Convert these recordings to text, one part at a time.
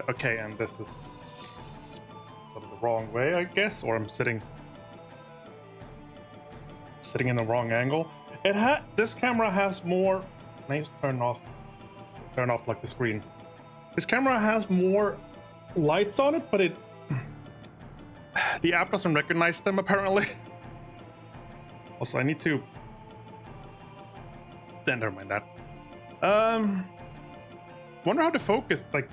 Okay, and this is sort of the wrong way, I guess, or I'm sitting in the wrong angle. This camera has more. Let me just turn off like the screen. This camera has more lights on it, but the app doesn't recognize them apparently. Also, I need to. Then never mind that. Wonder how to focus. Like,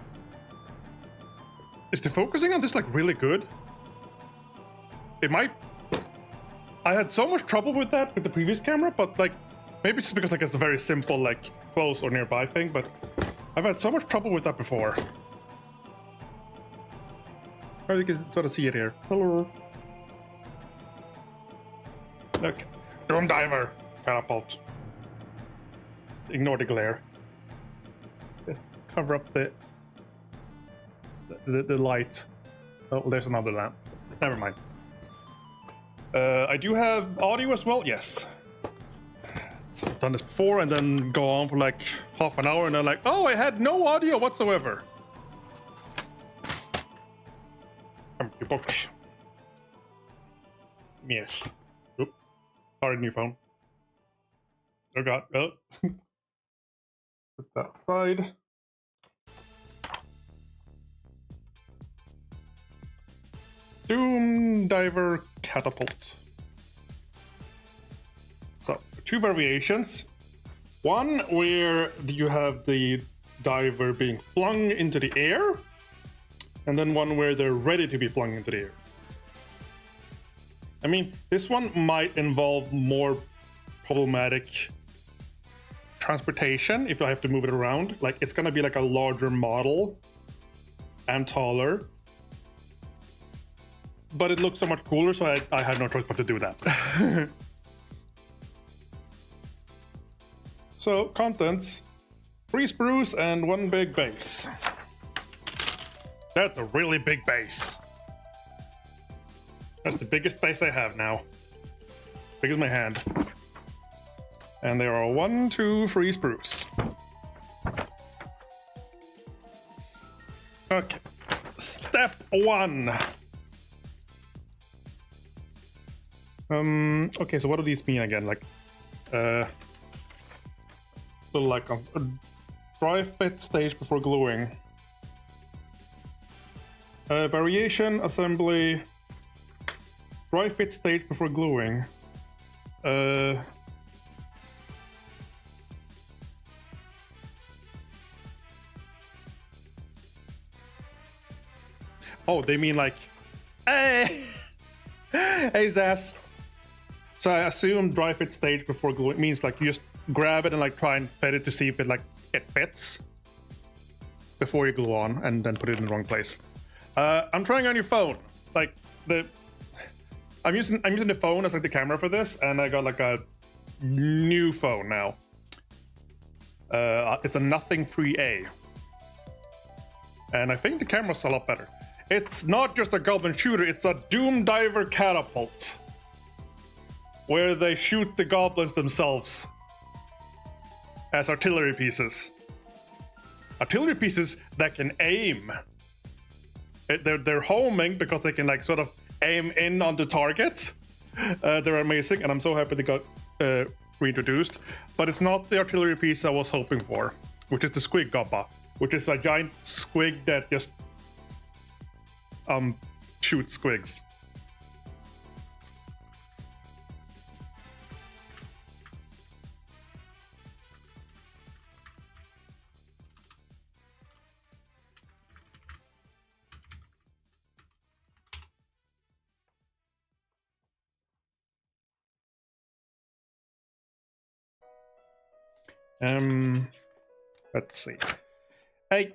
is the focusing on this like really good? It might. I had so much trouble with that with the previous camera, but like maybe it's just because like it's a very simple like close or nearby thing. But I've had so much trouble with that before. I think you can sort of see it here. Hello. Look, Drum Diver, Catapult. Ignore the glare. Just cover up the light. Oh, there's another lamp. Never mind. I do have audio as well. Yes. So I've done this before and then go on for like half an hour and then like, oh, I had no audio whatsoever. Your books. Yes. Oop. Sorry, new phone. Oh god. Oh. Put that aside. Doom Diver Catapult. So, two variations. One where you have the diver being flung into the air, and then one where they're ready to be flung into the air. I mean, this one might involve more problematic transportation if I have to move it around. Like, it's gonna be like a larger model and taller. But it looks so much cooler, so I had no choice but to do that. So, contents. 3 sprues and 1 big base. That's a really big base. That's the biggest base I have now. Big as my hand. And there are 1, 2, 3 sprues. Okay. Step 1. Okay, so what do these mean again? Like, so like a dry fit stage before gluing. Variation assembly. Dry fit stage before gluing. Oh, they mean like, hey, hey Zaz. So I assume dry fit stage before gluing means like you just grab it and like try and fit it to see if it like it fits before you glue on, and then put it in the wrong place. I'm trying on your phone. Like I'm using the phone as like the camera for this, and I got like a new phone now. It's a Nothing 3A, and I think the camera's a lot better. It's not just a goblin shooter; it's a Doom Diver Catapult, where they shoot the goblins themselves as artillery pieces. Artillery pieces that can aim. They're homing because they can like sort of aim in on the target. They're amazing, and I'm so happy they got reintroduced. But it's not the artillery piece I was hoping for, which is the Squig Gobba, which is a giant squig that just shoots squigs. Let's see. Hey.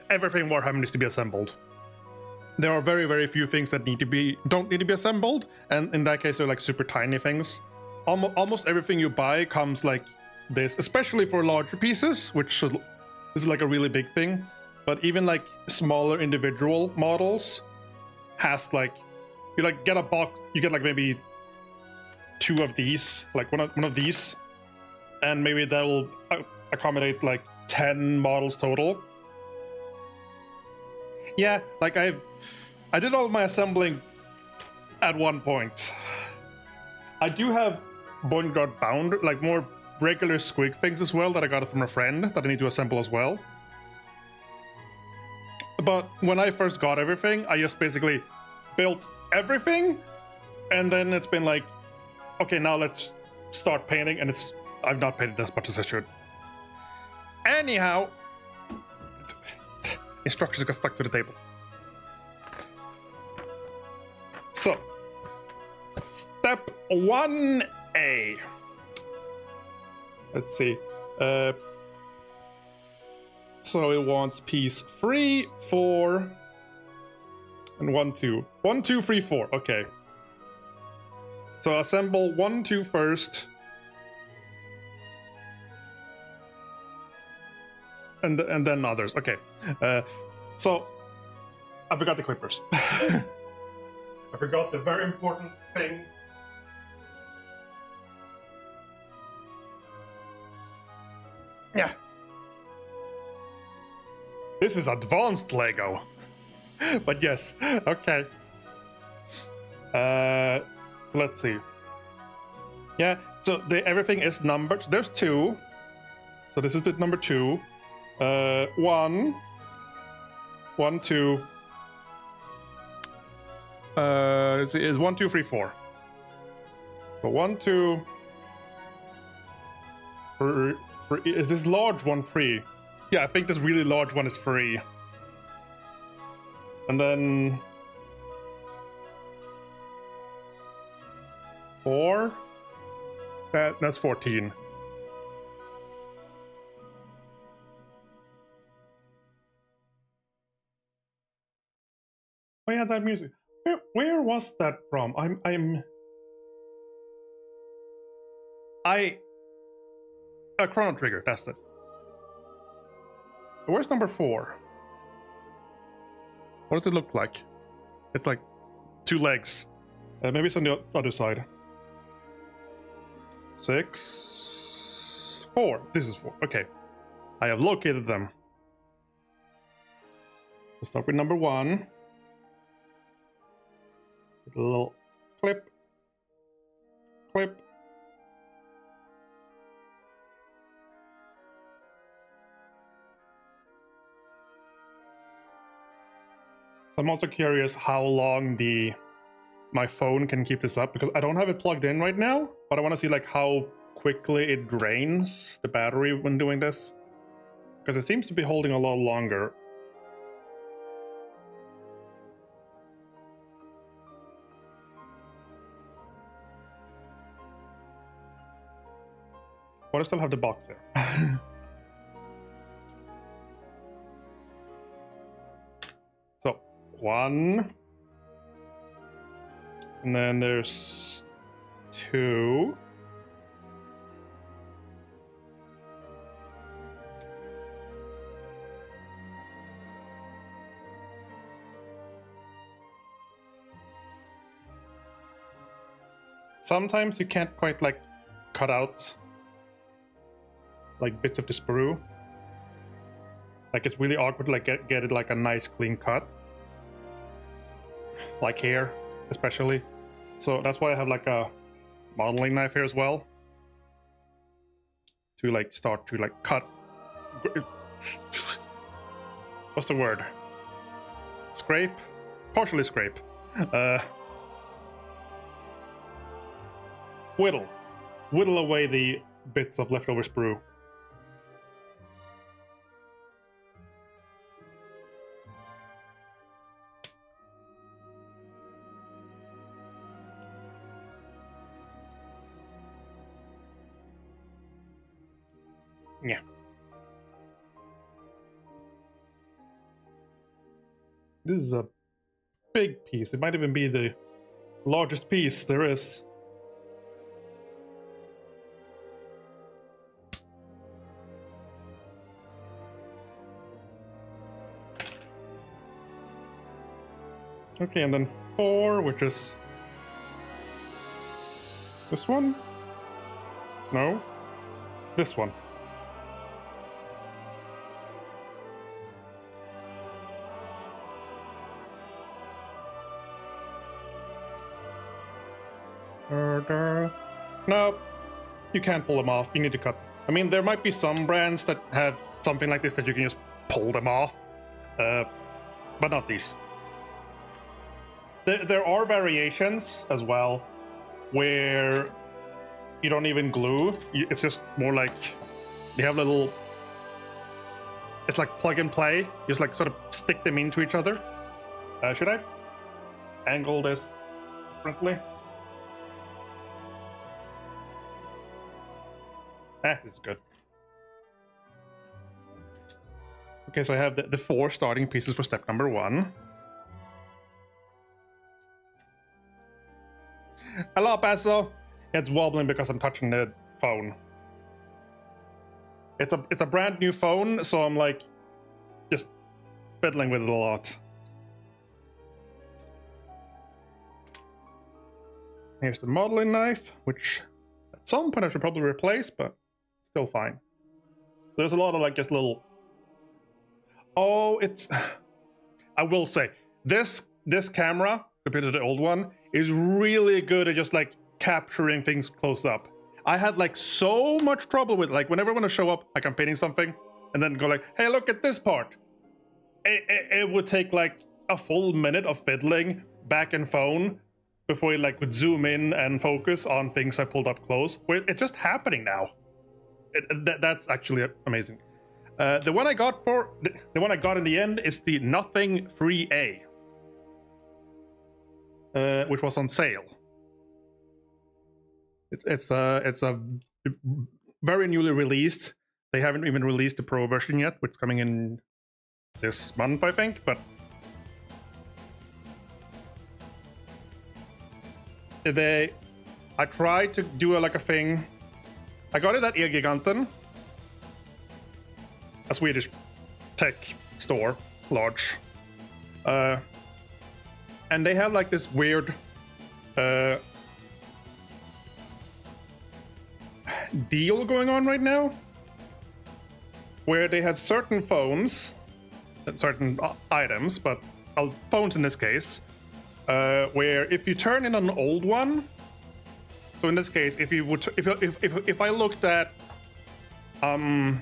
Everything Warhammer needs to be assembled. There are very, very few things that don't need to be assembled, and in that case, they're like super tiny things. Almost everything you buy comes like this, especially for larger pieces, this is like a really big thing. But even like smaller individual models has like, you like get a box, you get like maybe 2 of these, like one of these, and maybe that will accommodate like 10 models total. Yeah, like I did all my assembling at one point. I do have Boinguard bound, like more regular squig things as well that I got from a friend that I need to assemble as well. But when I first got everything, I just basically built everything, and then it's been like, okay, now let's start painting, and I've not painted as much as I should. Anyhow, instructions got stuck to the table. So, step 1A. Let's see. So it wants piece 3, 4, and 1, 2. 1, 2, 3, 4. Okay. So assemble 1, 2 first. And then others. Okay. So I forgot the clippers. I forgot the very important thing. Yeah. This is advanced Lego. But yes, okay. So let's see. Yeah, so everything is numbered. There's 2. So this is the number 2. 1, 1, 2. Is 1, 2, 3, 4. So 1, 2. Is this large one 3? Yeah, I think this really large one is 3. And then 4. That's 14. Oh yeah, that music. Where was that from? Chrono Trigger, that's it. Where's number 4? What does it look like? It's like 2 legs. Maybe it's on the other side. 6, 4. This is 4. Okay. I have located them. Let's start with number 1. With a little clip. Clip. I'm also curious how long my phone can keep this up, because I don't have it plugged in right now, but I want to see like how quickly it drains the battery when doing this, because it seems to be holding a lot longer. But I still have the box there. So, 1. And then there's 2. Sometimes you can't quite like cut out like bits of the sprue. Like it's really awkward to like get it like a nice clean cut. Like here, especially. So that's why I have like a modeling knife here as well. To like start to like cut. What's the word? Scrape? Partially scrape. Whittle away the bits of leftover sprue. Yeah. This is a big piece. It might even be the largest piece there is. Okay, and then 4, which is this one? No, this one. No, you can't pull them off. You need to cut. I mean, there might be some brands that have something like this that you can just pull them off, but not these. There are variations as well where you don't even glue. It's just more like you have little. It's like plug and play. You just like sort of stick them into each other. Should I angle this differently? This is good. Okay, so I have the 4 starting pieces for step number 1. Hello, Paso. It's wobbling because I'm touching the phone. It's a brand new phone, so I'm like just fiddling with it a lot. Here's the modeling knife, which at some point I should probably replace, but still fine. There's a lot of like just little. Oh, it's. I will say this camera compared to the old one is really good at just like capturing things close up. I had like so much trouble with like whenever I want to show up like I'm painting something and then go like, hey, look at this part. It would take like a full minute of fiddling back and phone before it like would zoom in and focus on things I pulled up close. Where it's just happening now. That's actually amazing. The one I got in the end is the Nothing 3A, which was on sale. It's a very newly released. They haven't even released the Pro version yet, which is coming in this month, I think. But I tried to do like a thing. I got it at Elgiganten, a Swedish tech store, large. And they have like this weird deal going on right now, where they have certain phones, certain items, but phones in this case, where if you turn in an old one. So in this case, if I looked at, I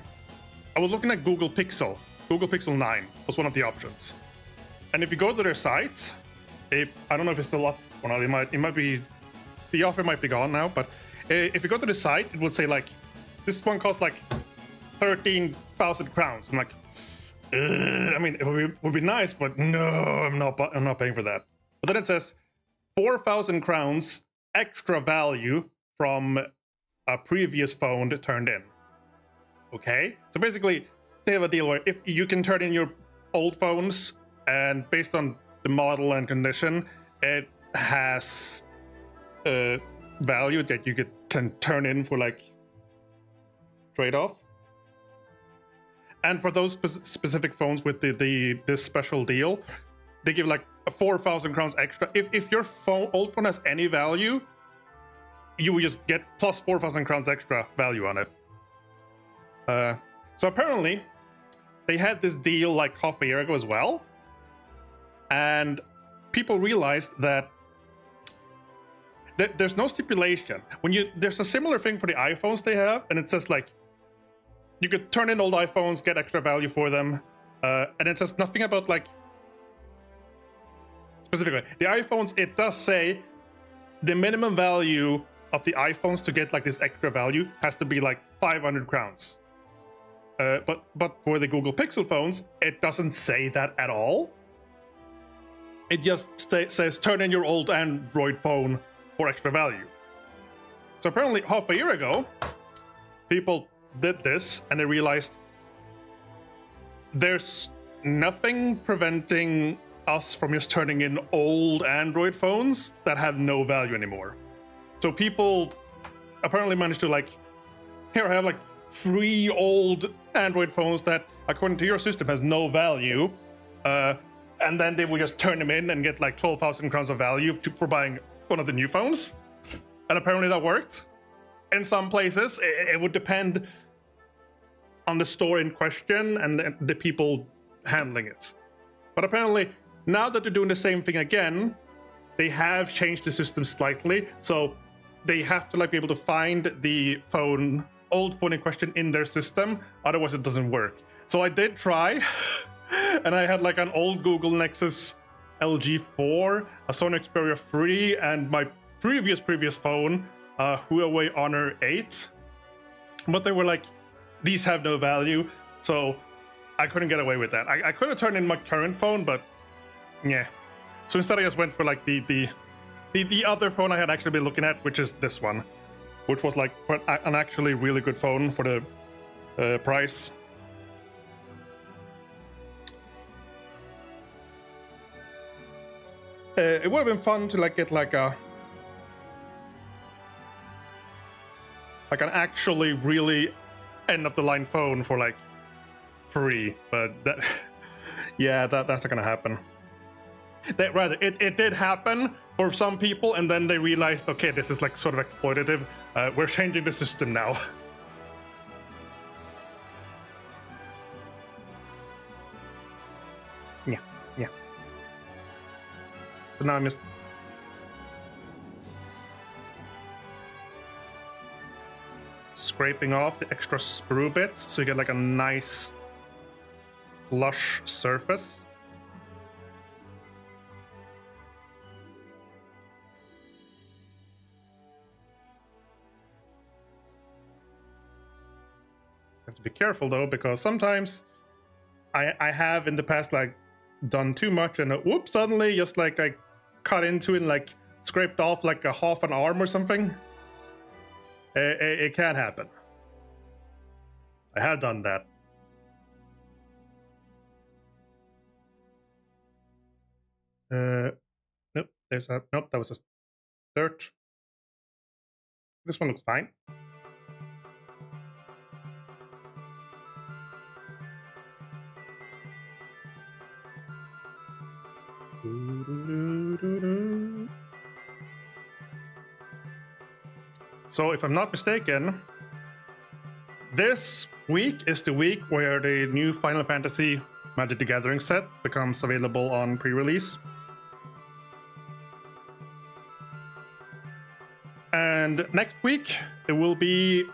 was looking at Google Pixel 9 was one of the options, and if you go to their site, I don't know if it's still up or not. It might be, the offer might be gone now. But if you go to the site, it would say like, this one costs like 13,000 crowns. I'm like, I mean, it would be nice, but no, I'm not paying for that. But then it says 4,000 crowns. Extra value from a previous phone turned in. Okay, so basically they have a deal where if you can turn in your old phones, and based on the model and condition, it has a value that you can turn in for like trade-off. And for those specific phones with this special deal, they give like 4,000 crowns extra. If your old phone has any value, you will just get plus 4,000 crowns extra value on it. So apparently, they had this deal like half a year ago as well, and people realized that there's no stipulation. There's a similar thing for the iPhones they have, and it says like you could turn in old iPhones, get extra value for them, and it says nothing about like specifically the iPhones. It does say the minimum value of the iPhones to get like this extra value has to be like 500 crowns. But for the Google Pixel phones, it doesn't say that at all. It just says turn in your old Android phone for extra value. So apparently half a year ago, people did this and they realized there's nothing preventing us from just turning in old Android phones that have no value anymore. So people apparently managed to like, here I have like 3 old Android phones that according to your system has no value, and then they would just turn them in and get like 12,000 crowns of value for buying one of the new phones. And apparently that worked. In some places it would depend on the store in question and the people handling it. But apparently now that they're doing the same thing again, they have changed the system slightly, so they have to like be able to find the old phone in question in their system, otherwise it doesn't work. So I did try and I had like an old Google Nexus LG 4, a Sony Xperia 3, and my previous phone, Huawei Honor 8. But they were like, these have no value, so I couldn't get away with that. I could have turned in my current phone, but yeah. So instead I just went for like the other phone I had actually been looking at, which is this one, which was like an actually really good phone for the price. It would have been fun to like get like an actually really end of the line phone for like free, but that yeah, that's not gonna happen. It did happen for some people, and then they realized, okay, this is like sort of exploitative. We're changing the system now. Yeah. So now I'm just scraping off the extra sprue bits so you get like a nice flush surface. Have to be careful though, because sometimes I have in the past like done too much and whoops, suddenly just like I cut into it and like scraped off like a half an arm or something. It can happen. I have done that. Nope, nope, that was just dirt. This one looks fine. So if I'm not mistaken, this week is the week where the new Final Fantasy Magic the Gathering set becomes available on pre-release. And next week it will be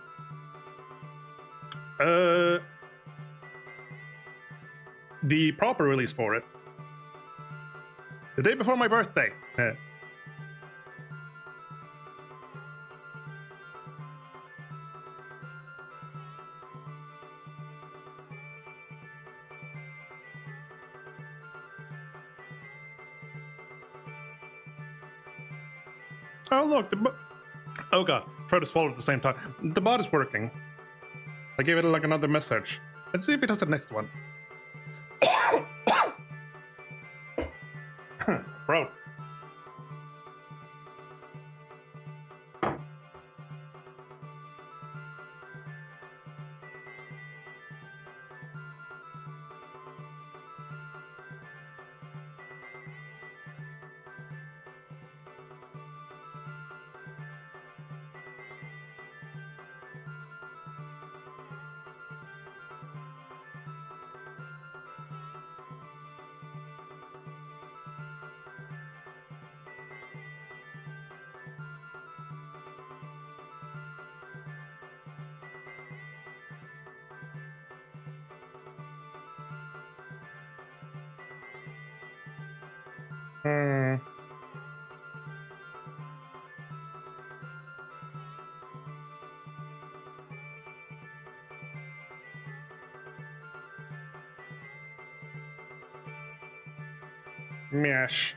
the proper release for it. The day before my birthday. Oh look, oh god, try to swallow at the same time. The bot is working. I gave it like another message. Let's see if it does the next one. Bro. Mesh.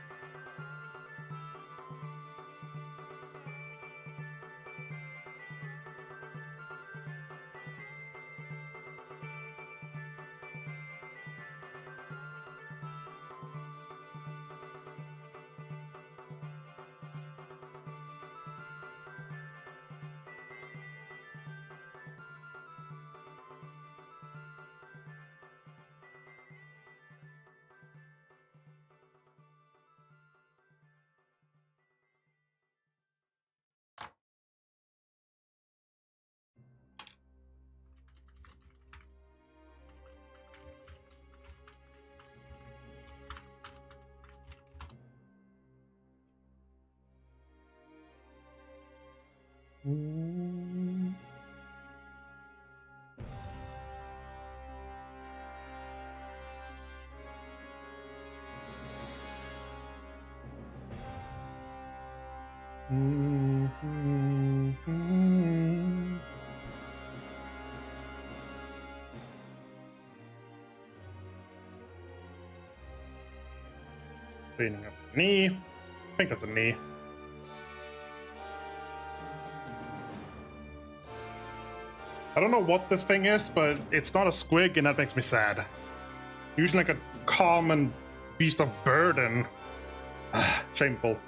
Cleaning up the knee. I think that's a knee. I don't know what this thing is, but it's not a squig, and that makes me sad. Usually like a common beast of burden. Shameful.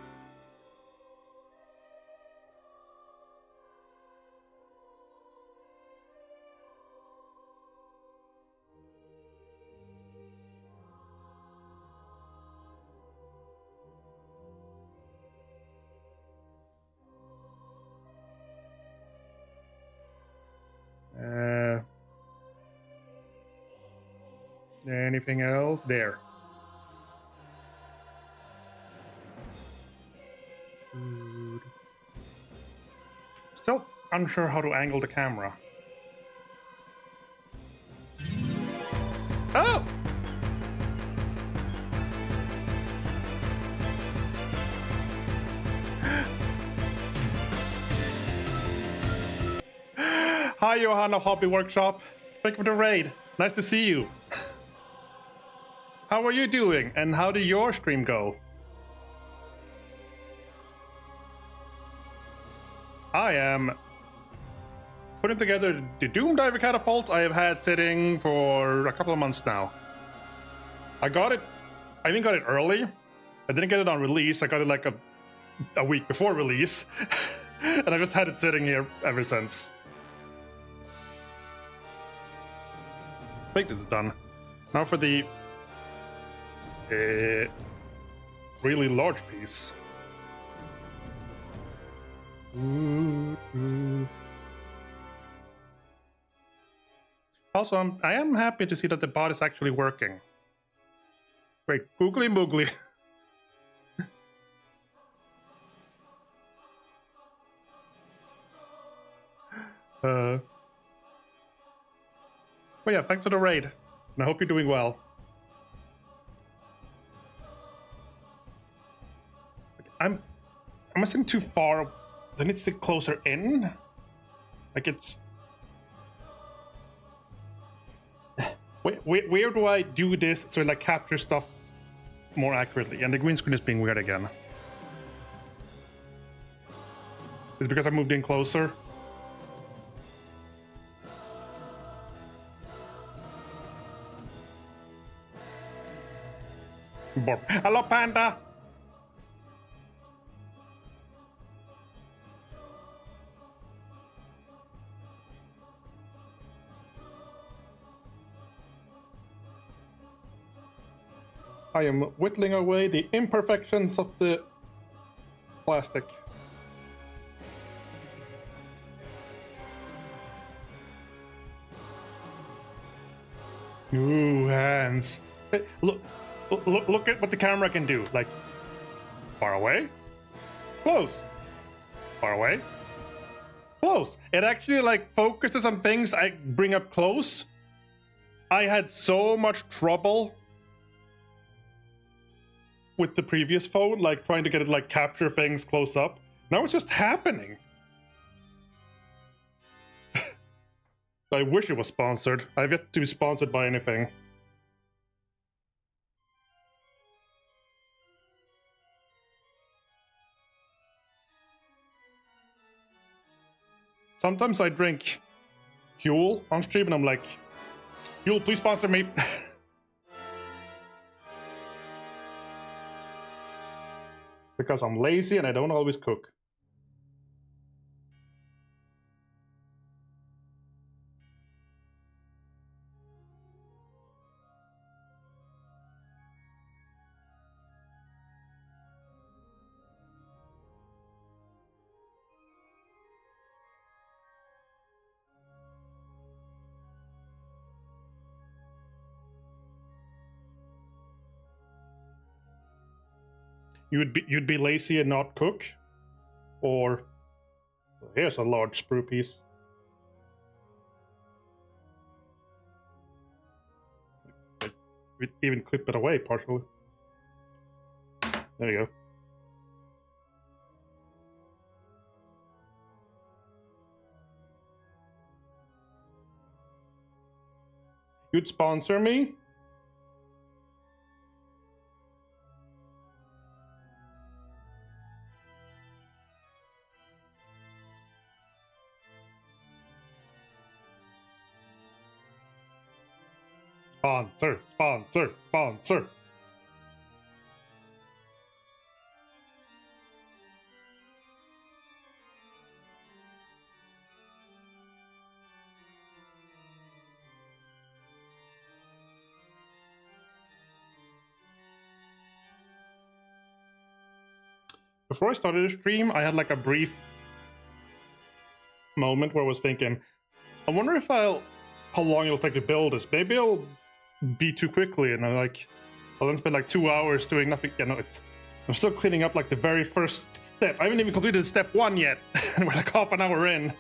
Anything else? There. Still unsure how to angle the camera. Oh! Hi, Johanna Hobby Workshop. Thank you for the raid. Nice to see you. How are you doing? And how did your stream go? I am putting together the Doom Diver Catapult I have had sitting for a couple of months now. I even got it early. I didn't get it on release. I got it like a week before release. And I just had it sitting here ever since. I think this is done. Now for the really large piece. Also, I am happy to see that the bot is actually working. Wait, googly moogly. But yeah, thanks for the raid, and I hope you're doing well. Am I sitting too far? Do I need to sit closer in? Like it's... Where do I do this so it like captures stuff more accurately? And the green screen is being weird again. It's because I moved in closer. Borp. Hello, Panda! I am whittling away the imperfections of the plastic. Ooh, hands. Hey, look at what the camera can do. Like, far away, close, far away, close. It actually like focuses on things I bring up close. I had so much trouble with the previous phone, like trying to get it like capture things close up. Now it's just happening. I wish it was sponsored. I've yet to be sponsored by anything. Sometimes I drink Huel on stream and I'm like, Huel, please sponsor me. Because I'm lazy and I don't always cook. You'd be lazy and not cook? Or here's a large sprue piece. We'd even clip it away partially. There you go. You'd sponsor me? Sponsor, sponsor, sponsor. Before I started the stream, I had like a brief moment where I was thinking, I wonder if how long it'll take to build this. Maybe I'll be too quickly, and I'll then spend like 2 hours doing nothing. You know, I'm still cleaning up like the very first step. I haven't even completed step 1 yet, and we're like half an hour in.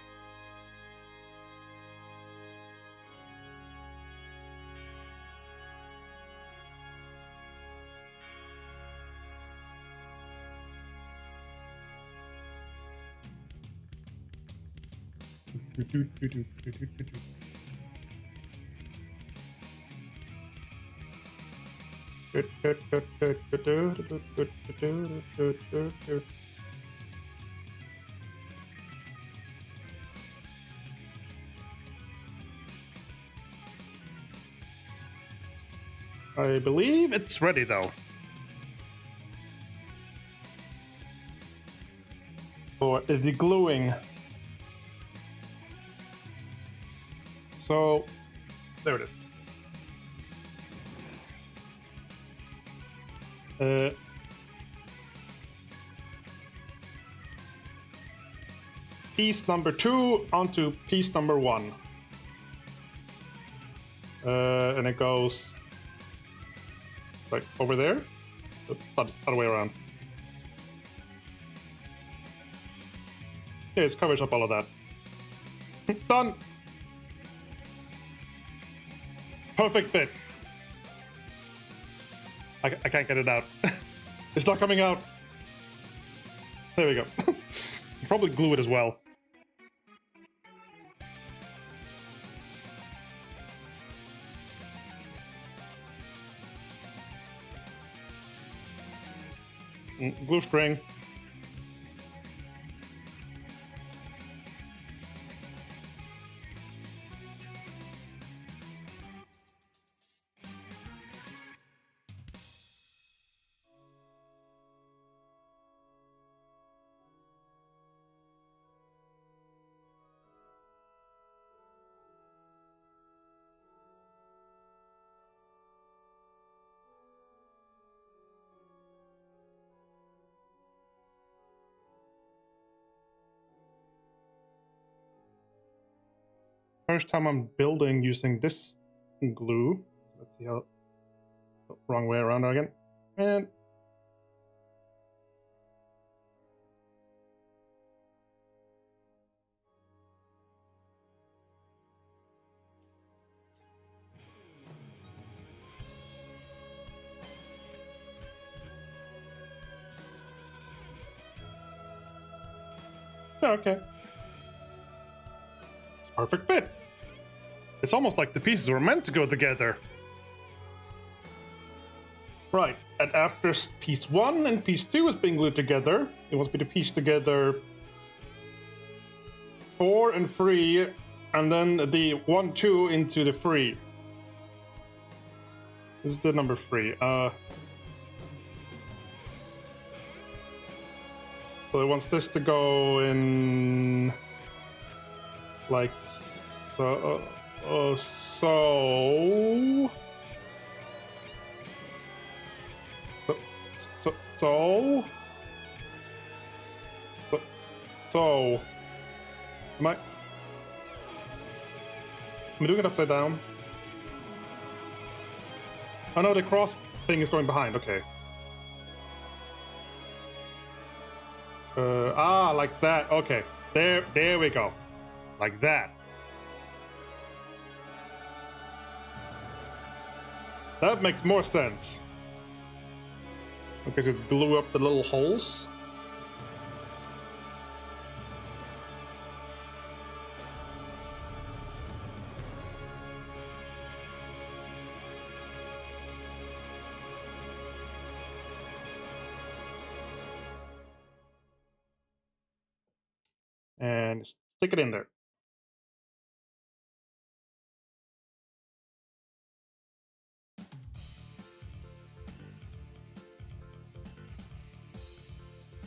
I believe it's ready though. For the gluing. So, there it is. Piece number 2 onto piece number 1. And it goes like over there. Other way around. Okay, it covers up all of that. Done. Perfect fit. I can't get it out. It's not coming out. There we go. Probably glue it as well. Glue string. first time I'm building using this glue. Let's see how... Oh, wrong way around again. And... Okay. It's a perfect fit. It's almost like the pieces were meant to go together. Right, and after piece 1 and piece 2 is being glued together, it wants me to piece together 4 and 3, and then the 1, 2 into the 3. This is the number 3. So it wants this to go in like so. So. Am I doing it upside down? Oh no, the cross thing is going behind. Okay. Like that. Okay. There we go. Like that. That makes more sense. Okay, so it glue up the little holes. And stick it in there.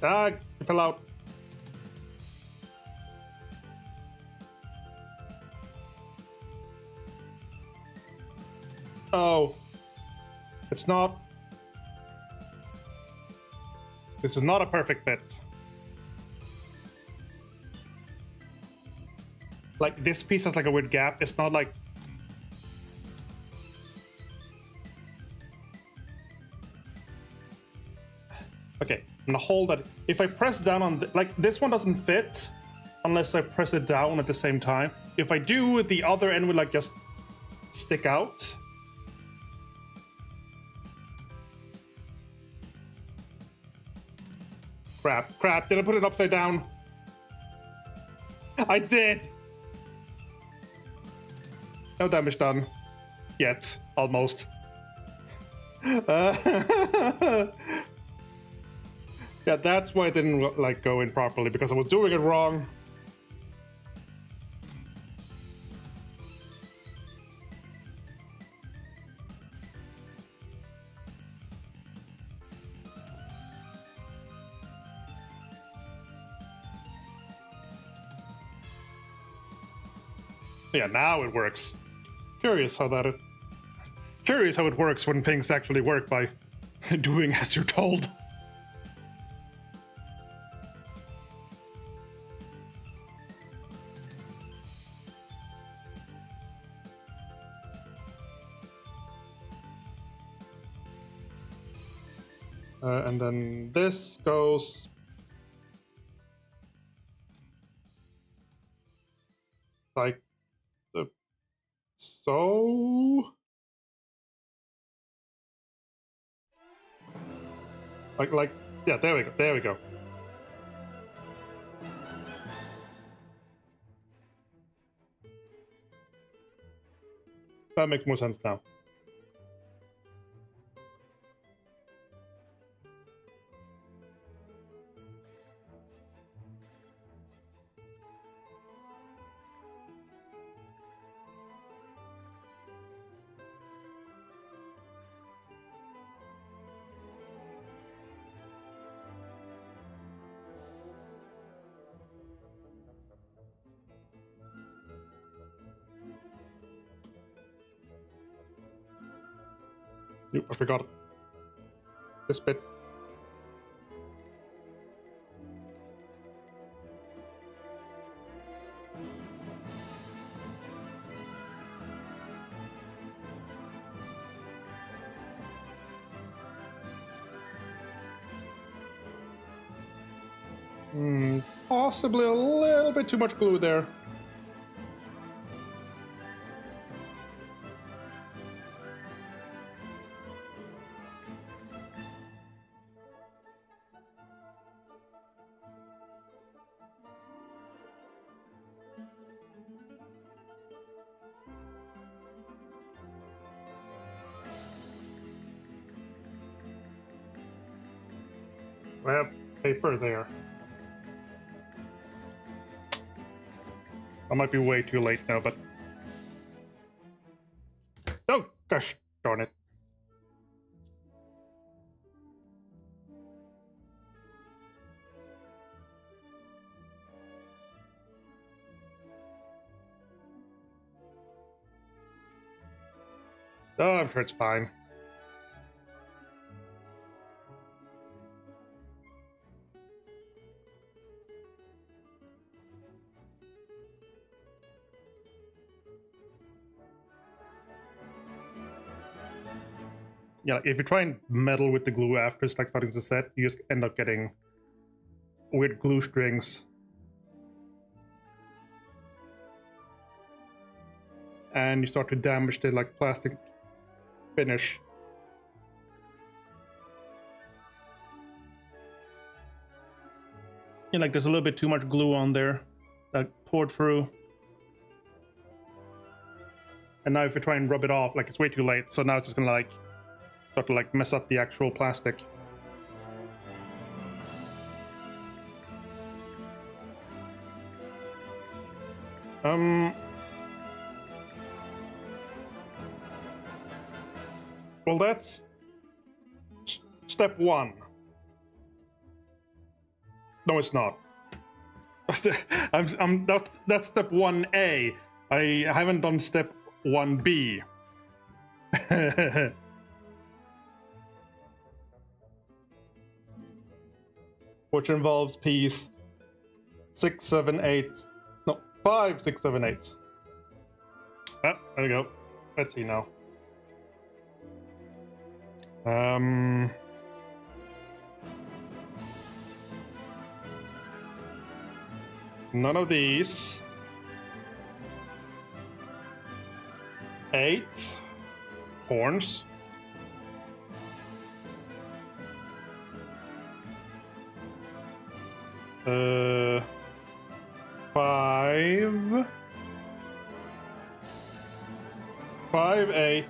Ah, it fell out. Oh. It's not. This is not a perfect fit. Like, this piece has like a weird gap. It's not like... Okay, I'm gonna hold that. If I press down on... like, this one doesn't fit unless I press it down at the same time. If I do, the other end would like just stick out. Crap, did I put it upside down? I did! No damage done. Yet. Almost. Yeah, that's why I didn't like go in properly, because I was doing it wrong. Yeah, now it works. Curious how it works when things actually work by doing as you're told. And then this goes like so. Like, yeah, there we go. That makes more sense now. I forgot this bit. Possibly a little bit too much glue there. I have paper there. I might be way too late now, but... Oh, gosh darn it. Oh, I'm sure it's fine. Yeah, if you try and meddle with the glue after it's like starting to set, you just end up getting weird glue strings. And you start to damage the like plastic finish. Yeah, like there's a little bit too much glue on there that poured through. And now if you try and rub it off, like it's way too late. So now it's just gonna like start to like mess up the actual plastic. Well, that's step one. No, it's not. That's step 1A. I haven't done step 1B. Which involves piece 6, 7, 8. No, 5, 6, 7, 8. Ah, there we go. Let's see now. None of these. 8 horns. 5, 8.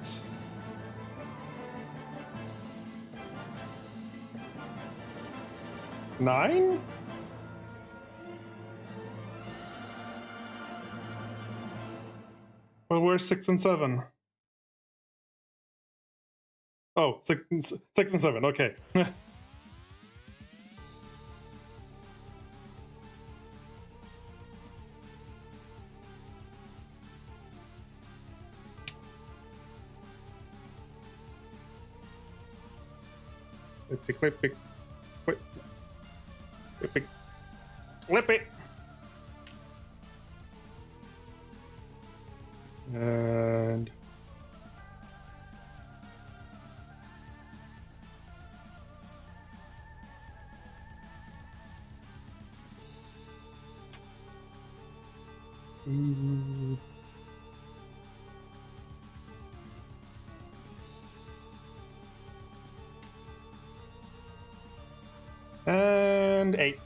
9? Well, where's 6 and 7? Oh, 6 and 7, okay. Clip. And and 8.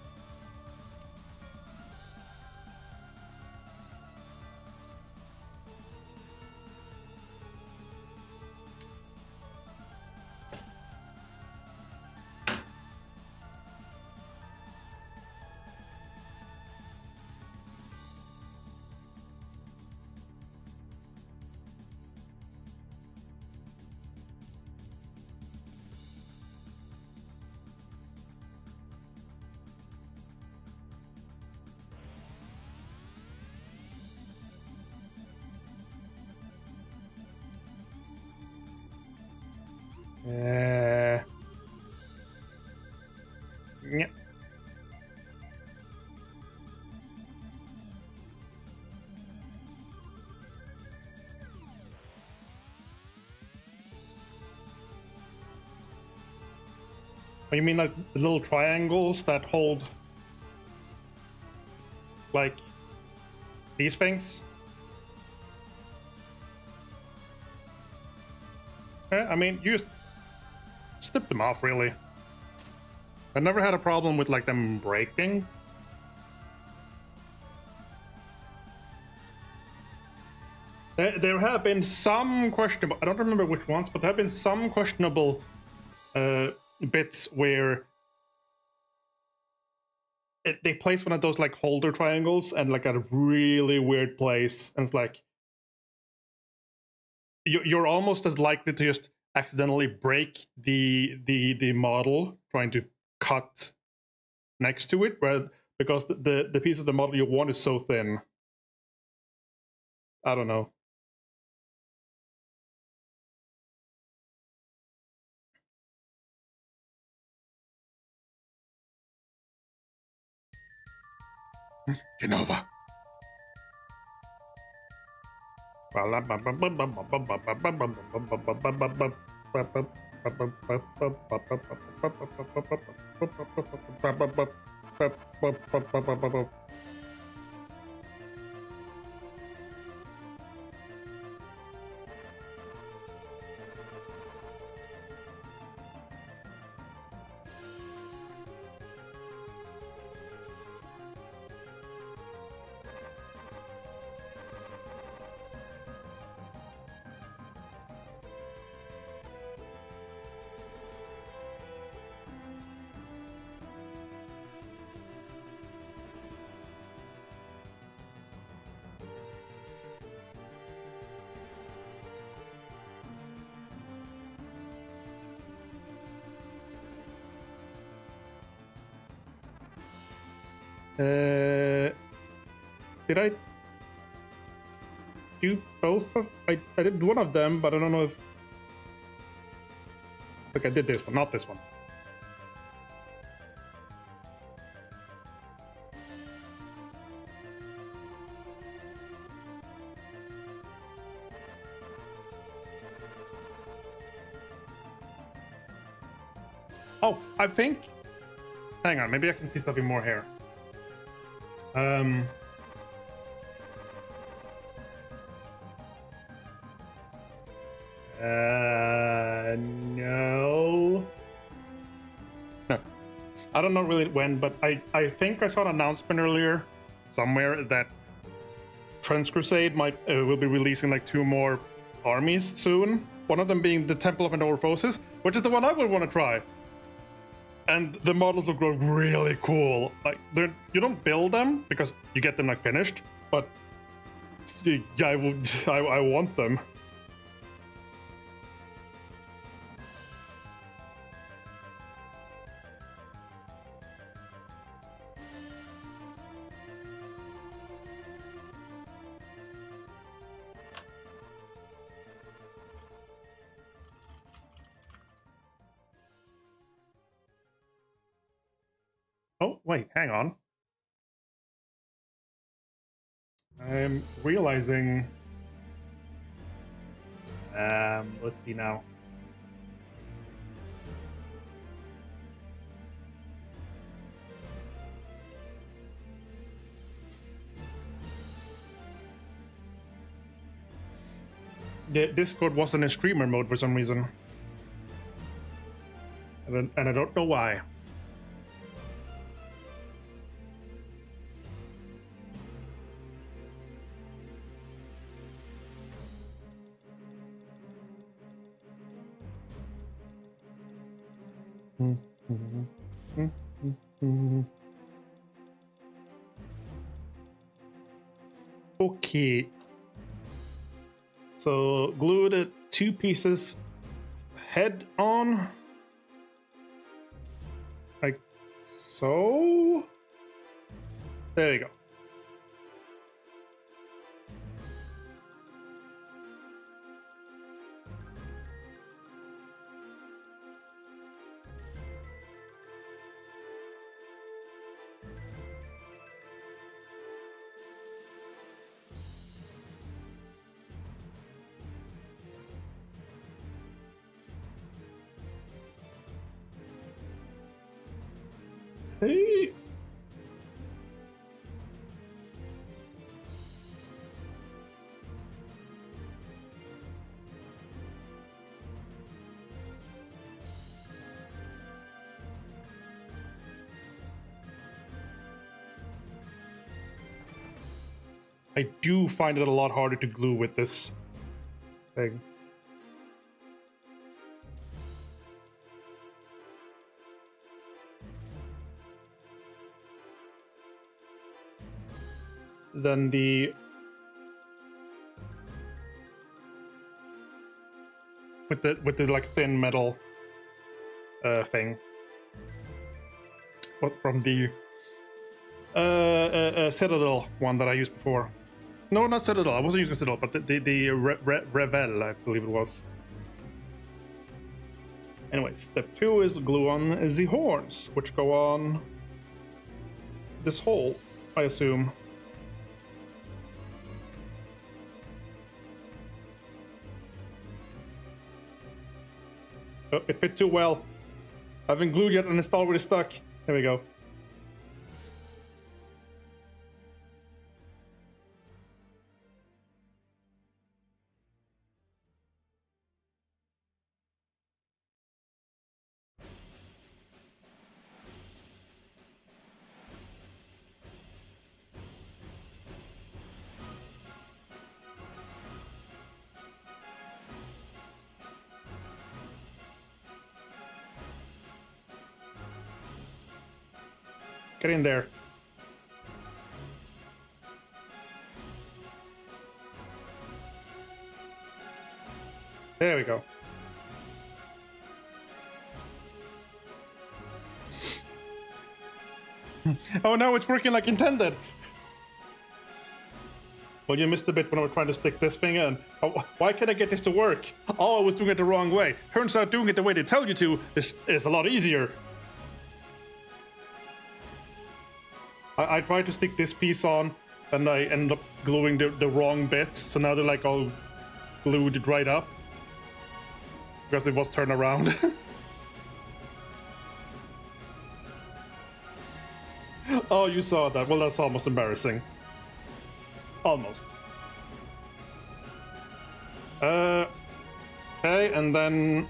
Yeah. Oh, you mean like the little triangles that hold like these things. I mean, you just snip them off, really. I never had a problem with like them breaking. There have been some questionable, I don't remember which ones, but there have been some questionable bits where they place one of those like holder triangles and like a really weird place, and it's like you're almost as likely to just accidentally break the model trying to cut next to it, because the piece of the model you want is so thin. I don't know. Genova. Did I do both of? I did one of them, but I don't know if. Okay, I did this one, not this one. Oh, I think. Hang on, maybe I can see something more here. No. No. I don't know really when, but I think I saw an announcement earlier somewhere that Transcrusade will be releasing like 2 more armies soon. One of them being the Temple of Metamorphosis, which is the one I would want to try. And the models will grow really cool. Like you don't build them because you get them like finished, but I want them. Oh, wait, hang on. I'm realizing... let's see now. The Discord wasn't in streamer mode for some reason. And I don't know why. Okay. So glue the 2 pieces head on. Like so. There you go. Hey. I do find it a lot harder to glue with this thing. Than the with the like thin metal thing. But from the Citadel one that I used before. No, not Citadel. I wasn't using Citadel, but the Revel, I believe it was. Anyway, step 2 is glue on the horns, which go on this hole, I assume. Oh, it fit too well. I haven't glued yet and it's already stuck. There we go. Get in there. There we go. Oh no, it's working like intended. Well, you missed a bit when I was trying to stick this thing in. Oh, why can't I get this to work? Oh, I was doing it the wrong way. Turns out doing it the way they tell you to is a lot easier. I tried to stick this piece on, and I ended up gluing the wrong bits, so now they're like all glued right up. Because it was turned around. Oh, you saw that. Well, that's almost embarrassing. Almost. Okay, and then...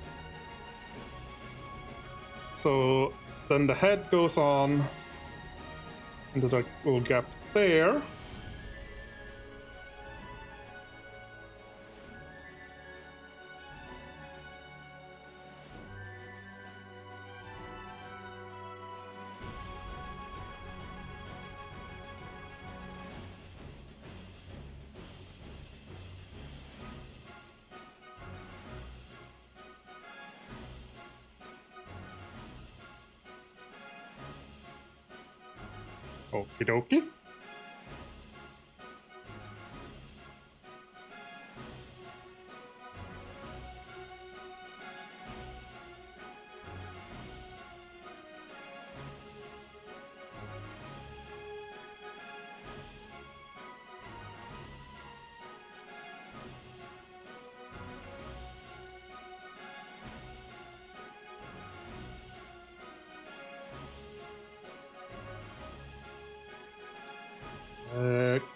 So, then the head goes on into that little gap there. Okie dokie.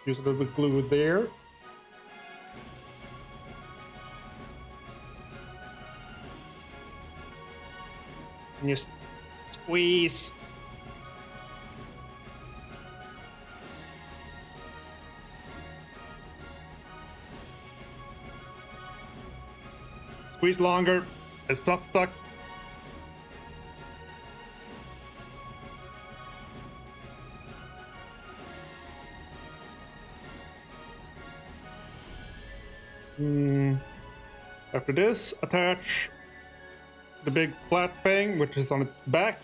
Use a little bit of glue there. And just squeeze. Squeeze longer. It's not stuck. After this, attach the big flat thing, which is on its back.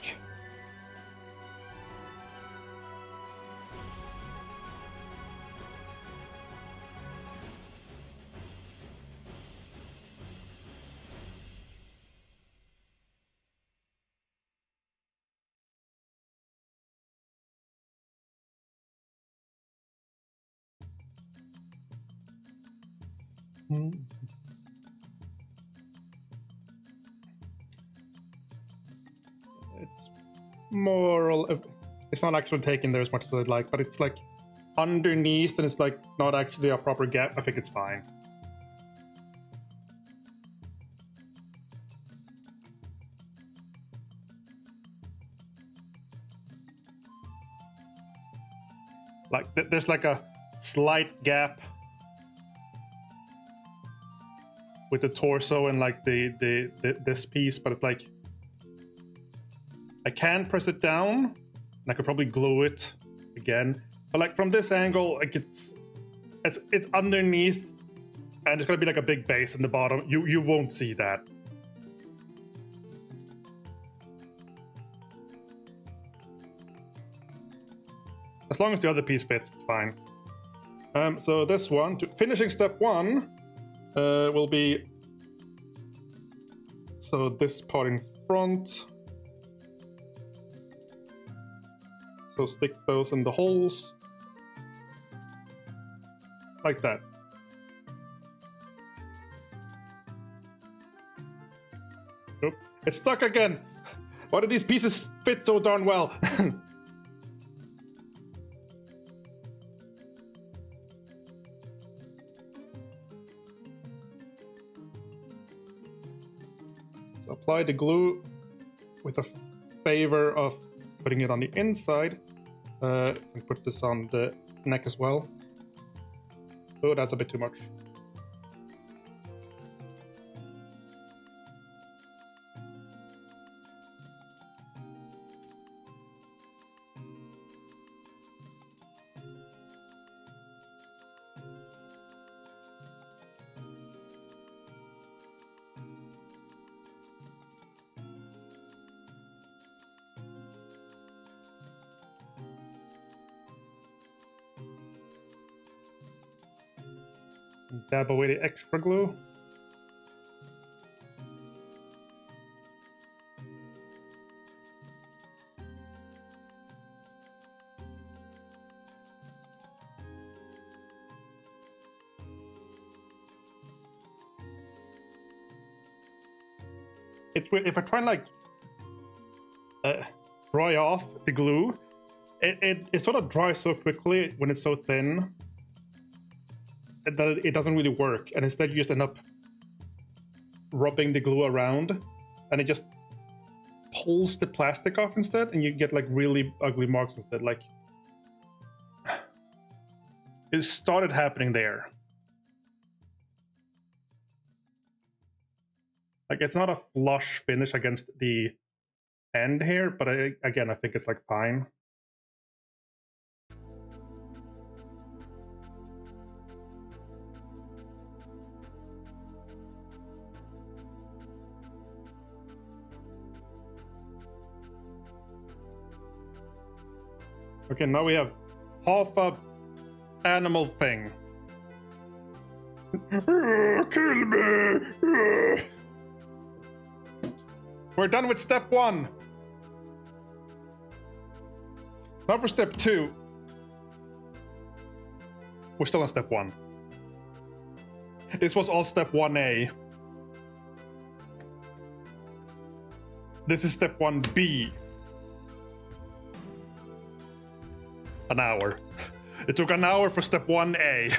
It's more, it's not actually taken there as much as I'd like, but it's like underneath and it's like not actually a proper gap. I think it's fine. Like there's like a slight gap with the torso and like this piece, but it's like I can press it down and I could probably glue it again, but like from this angle, like it's underneath and it's gonna be like a big base in the bottom. You won't see that. As long as the other piece fits, it's fine. So this one, finishing step 1, will be, so this part in front. So stick those in the holes. Like that. Nope, it's stuck again. Why do these pieces fit so darn well? Apply the glue with a favor of putting it on the inside, and put this on the neck as well. Oh, that's a bit too much. Dab away the extra glue. If I try and like dry off the glue, it sort of dries so quickly when it's so thin that it doesn't really work, and instead you just end up rubbing the glue around and it just pulls the plastic off instead, and you get like really ugly marks instead. Like it started happening there. Like it's not a flush finish against the end here, but again I think it's like fine. Okay, now we have half a animal thing. Kill me! We're done with step 1. Now for step 2. We're still on step 1. This was all step 1A. This is step 1B. An hour. It took an hour for step 1A.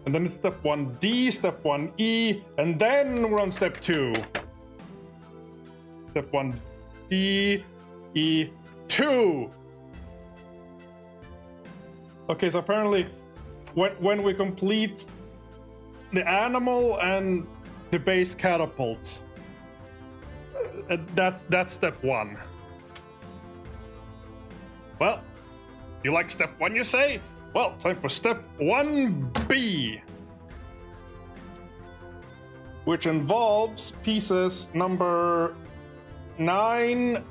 And then it's step 1D, step 1E, and then we're on step 2. Step 1D, E, 2. Okay, so apparently when we complete the animal and the base catapult, that's step 1. Well, you like step 1, you say? Well, time for step 1B, which involves pieces number 9,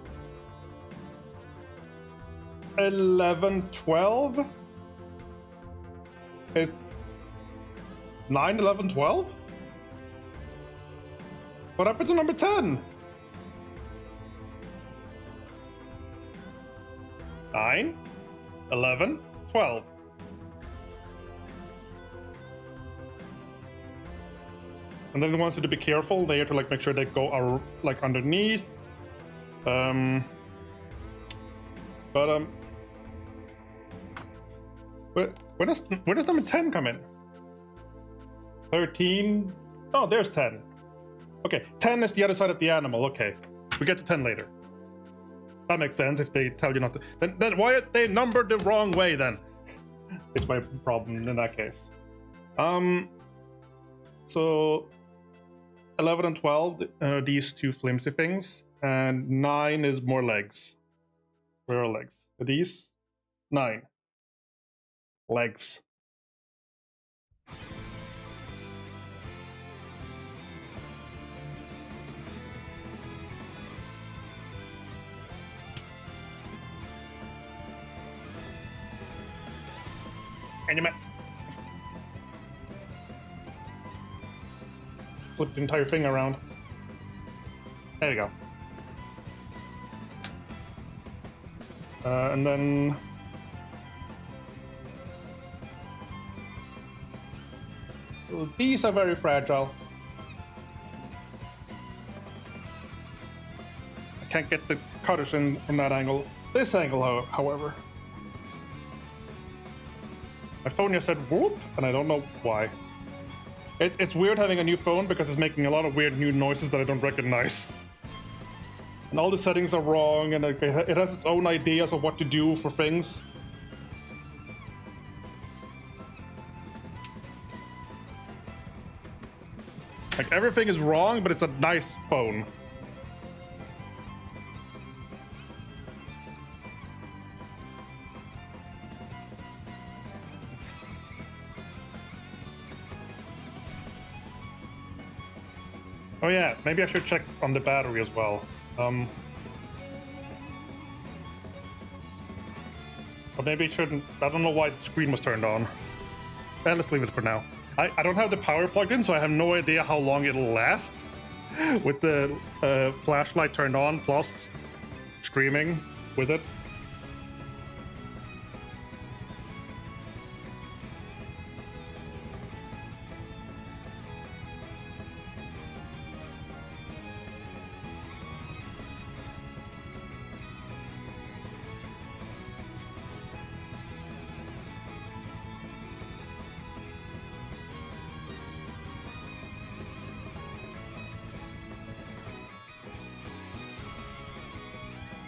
11, 12. Is 9, 11, 12? What happened to number 10? 9, 11, 12. And then it wants you to be careful. They have to like make sure they go like underneath. Where does number 10 come in? 13. Oh, there's 10. Okay, 10 is the other side of the animal. Okay, we get to 10 later. That makes sense if they tell you not to. Then why are they numbered the wrong way then? It's my problem in that case. So 11 and 12, these two flimsy things, and 9 is more legs. Where are legs? Are these? 9. Legs. And you flip the entire thing around. There you go. And then these are very fragile. I can't get the cutters in from that angle. This angle, however. My phone just said whoop, and I don't know why. It's weird having a new phone because it's making a lot of weird new noises that I don't recognize. And all the settings are wrong, and it has its own ideas of what to do for things. Like, everything is wrong, but it's a nice phone. Oh yeah, maybe I should check on the battery as well. But maybe it shouldn't. I don't know why the screen was turned on. Let's leave it for now. I don't have the power plugged in, so I have no idea how long it'll last with the flashlight turned on plus streaming with it.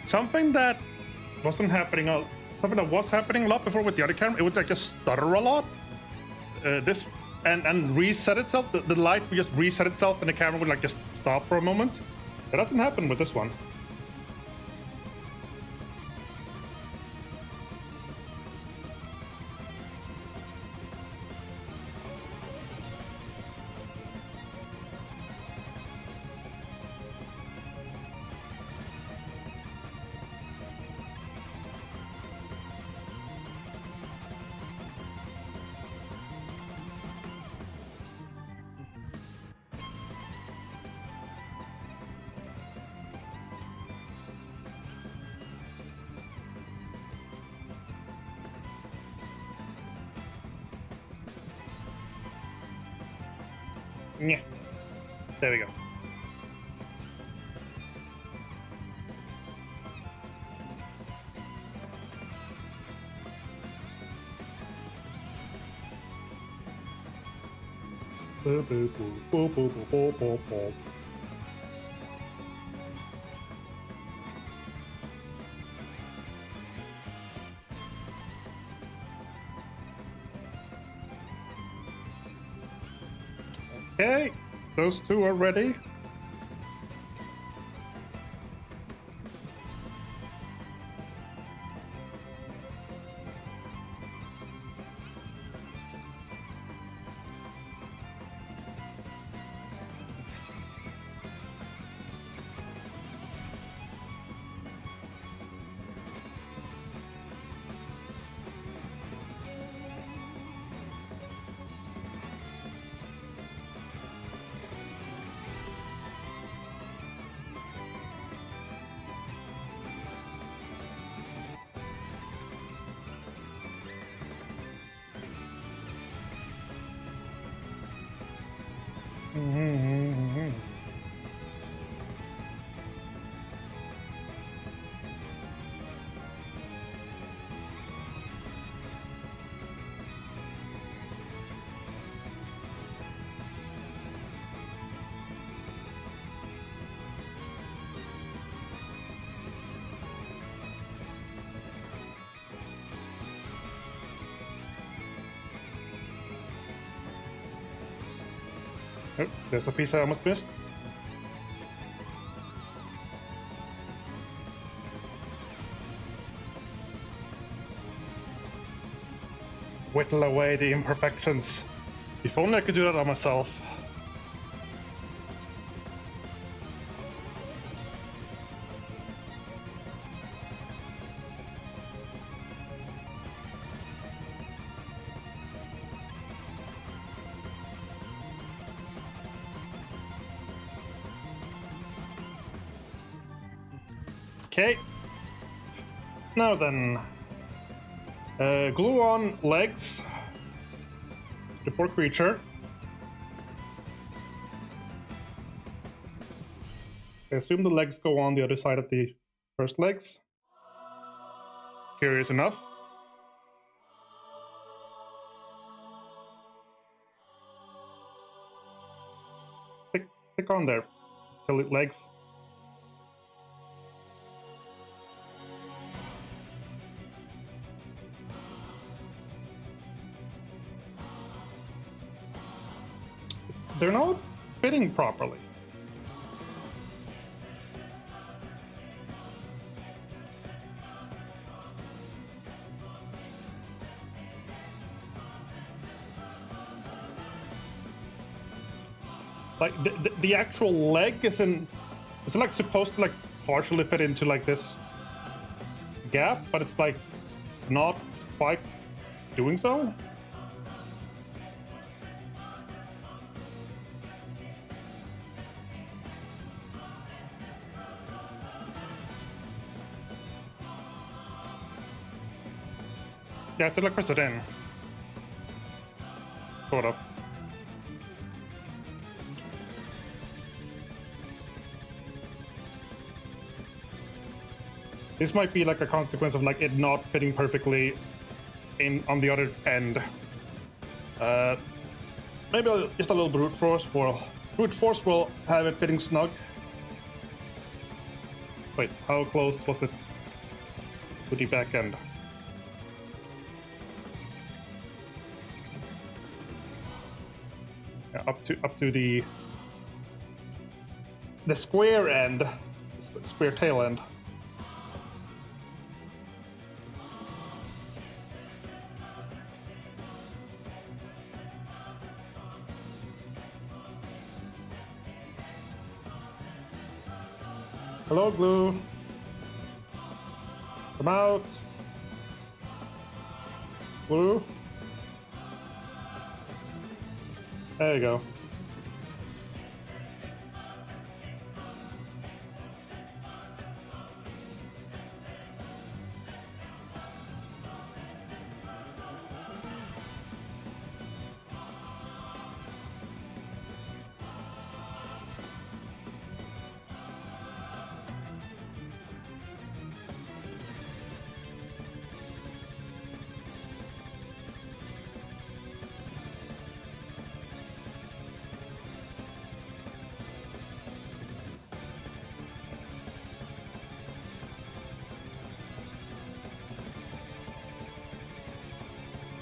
Something that wasn't happening something that was happening a lot before with the other camera, it would like just stutter a lot. This and reset itself. The light would just reset itself, and the camera would like just stop for a moment. That doesn't happen with this one. Yeah. There we go. Okay, those two are ready. Oh, there's a piece I almost missed. Whittle away the imperfections. If only I could do that on myself. Okay. Now then. Glue on legs. The poor creature. I assume the legs go on the other side of the first legs. Curious enough. Stick on there. Till it legs. They're not fitting properly. Like the actual leg isn't. It's like supposed to like partially fit into like this gap, but it's like not quite doing so. Yeah, to like press it in. Sort of. This might be like a consequence of like it not fitting perfectly in on the other end. Maybe just a little brute force will have it fitting snug. Wait, how close was it to the back end? Yeah, up to the square end, square tail end. Hello, glue. Come out. Glue. There you go.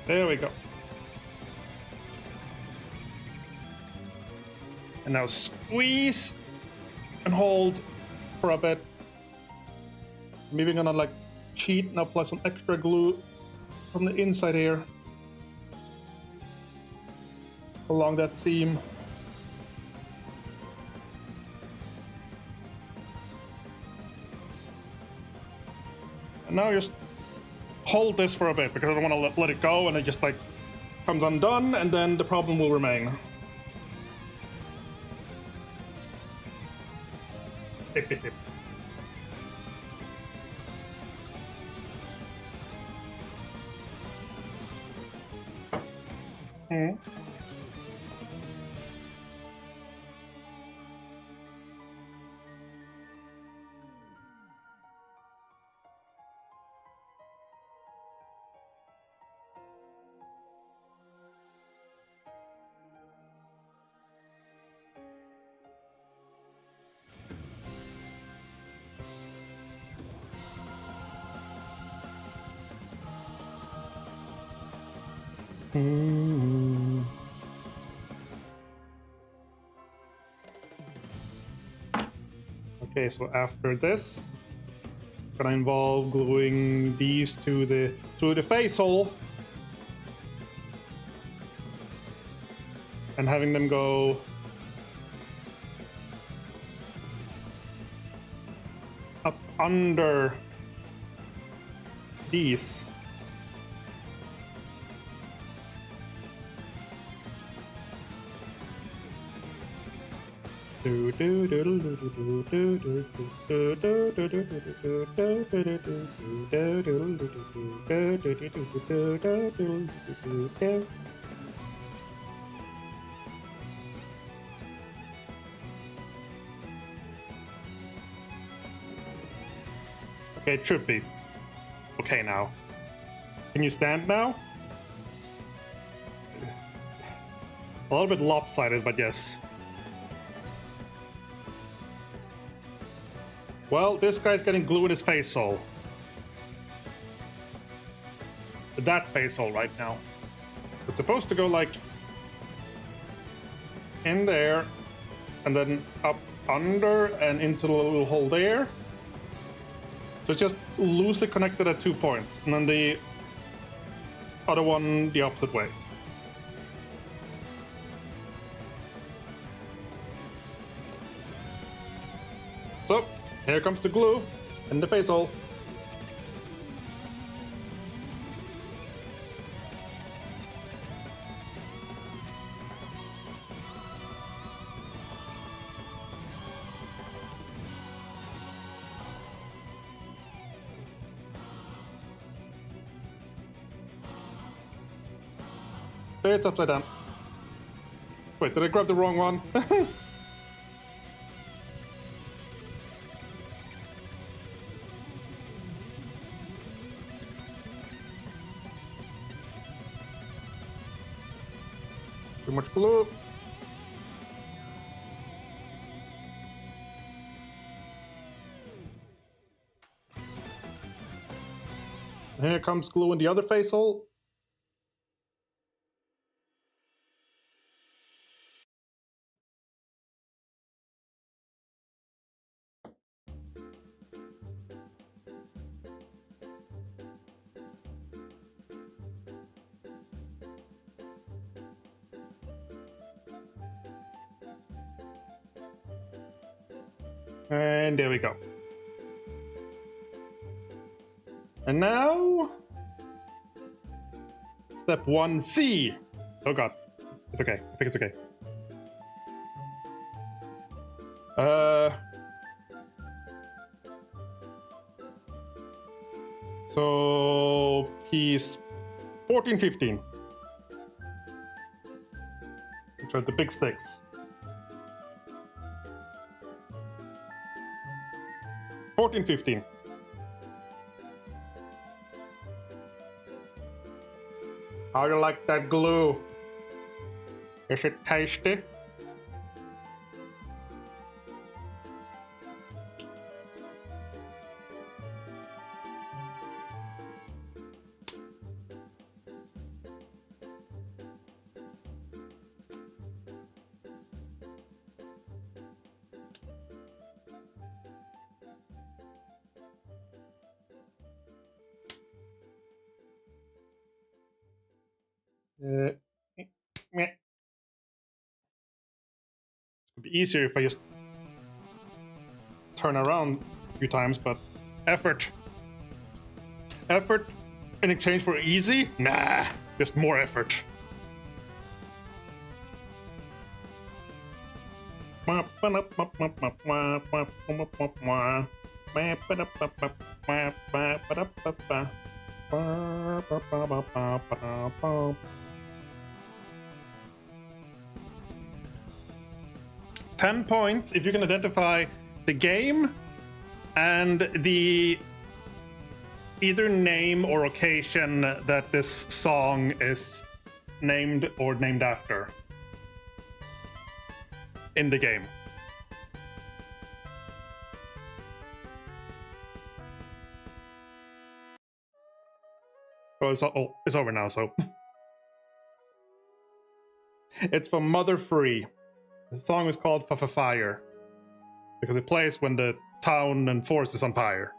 There we go. And now squeeze and hold for a bit. I'm even gonna like cheat and apply some extra glue from the inside here along that seam. And now just hold this for a bit because I don't want to let it go and it just like comes undone and then the problem will remain. Zippy zip. Hmm. Okay, so after this, gonna involve gluing these to the face hole and having them go up under these. Okay, it should be. Okay, now. Can you stand now? A little bit lopsided, but yes. Well, this guy's getting glue in his face hole. That face hole right now. It's supposed to go like in there and then up under and into the little hole there. So it's just loosely connected at 2 points, and then the other one the opposite way. So, here comes the glue in the face hole. There, it's upside down. Wait, did I grab the wrong one? Too much glue. Here comes glue in the other face hole. And there we go. And now, step 1C. Oh god, it's okay. I think it's okay. So piece 14, 15, which are the big sticks. 14, 15. How do you like that glue? Is it tasty? Meh. It'd be easier if I just turn around a few times, but effort. Effort in exchange for easy? Nah, just more effort. $10 points if you can identify the game and the either name or occasion that this song is named or named after in the game. Oh, it's over now, so. It's from Mother Free. The song is called Fire. because it plays when the town and forest is on fire.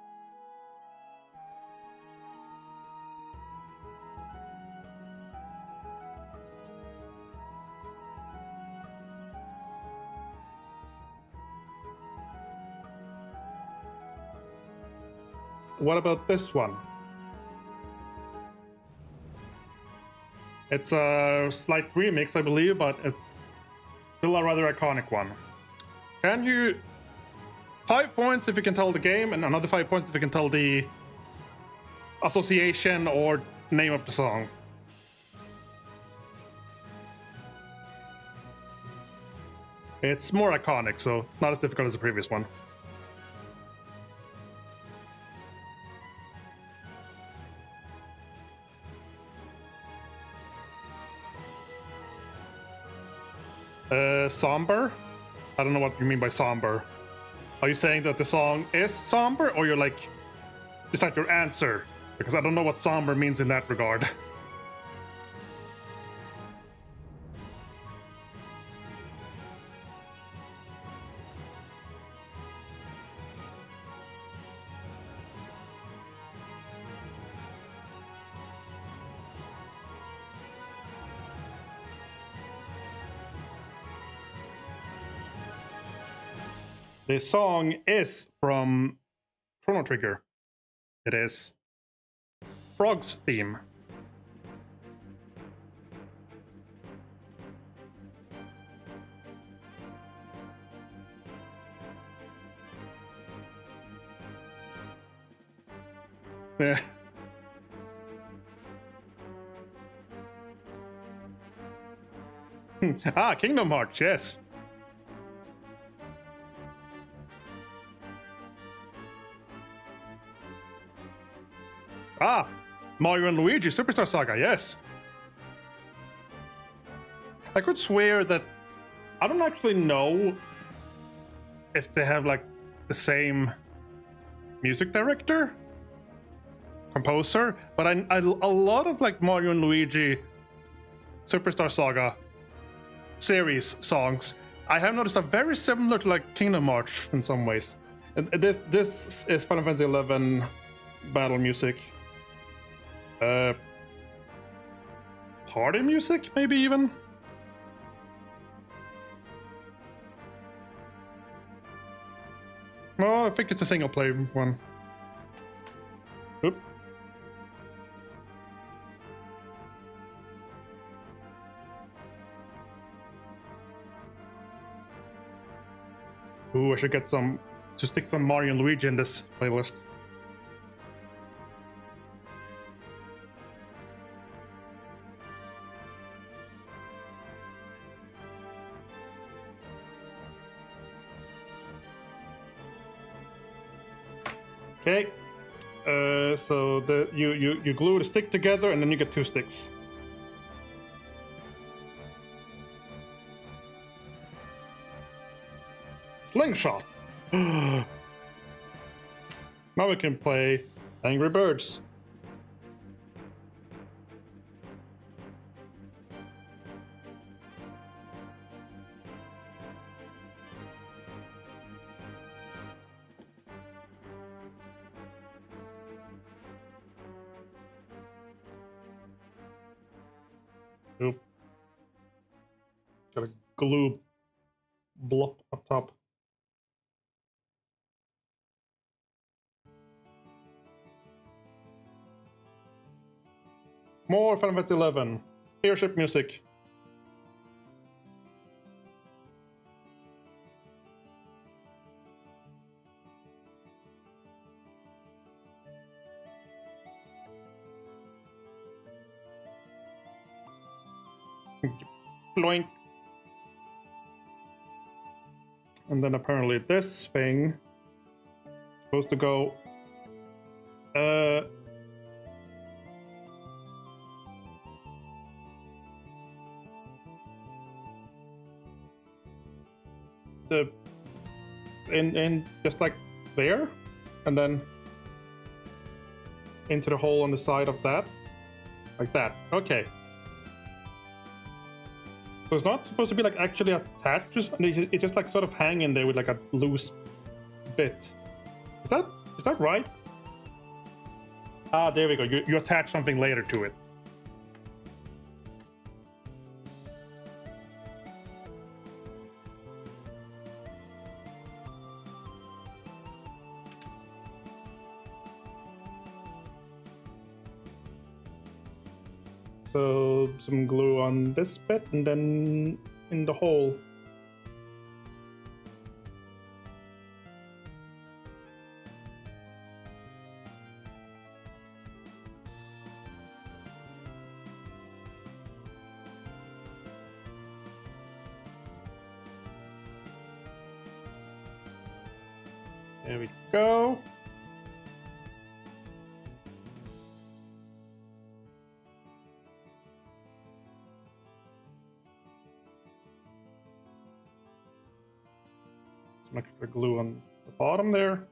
What about this one? It's a slight remix, I believe, but it's still a rather iconic one. Can you... 5 points if you can tell the game, and another 5 points if you can tell the association or name of the song. It's more iconic, so not as difficult as the previous one. Somber? I don't know what you mean by somber. Are you saying that the song is somber, or you're like, is that your answer? Because I don't know what somber means in that regard. The song is from Chrono Trigger. It is Frog's theme. Yeah. Ah, Kingdom Hearts, yes. Ah, Mario and Luigi Superstar Saga, yes. I could swear that I don't actually know if they have like the same music director, composer, but a lot of like Mario and Luigi Superstar Saga series songs I have noticed are very similar to like Kingdom Hearts in some ways. And this is Final Fantasy XI battle music. Party music, maybe even? Oh, I think it's a single player one. Oop. Ooh, I should get some to stick some Mario and Luigi in this playlist. Okay, so you glue the stick together and then you get 2 sticks. Slingshot. Now we can play Angry Birds. Oop. Got a glue blob up top. More Final Fantasy XI. Airship music. Bloink. And then apparently this thing is supposed to go in just like there, and then into the hole on the side of that, like that. Okay. So it's not supposed to be like actually attached, it's just like sort of hanging there with like a loose bit. Is that right? Ah, there we go. You attach something later to it. So some glue on this bit and then in the hole. There we go. Some extra glue on the bottom there.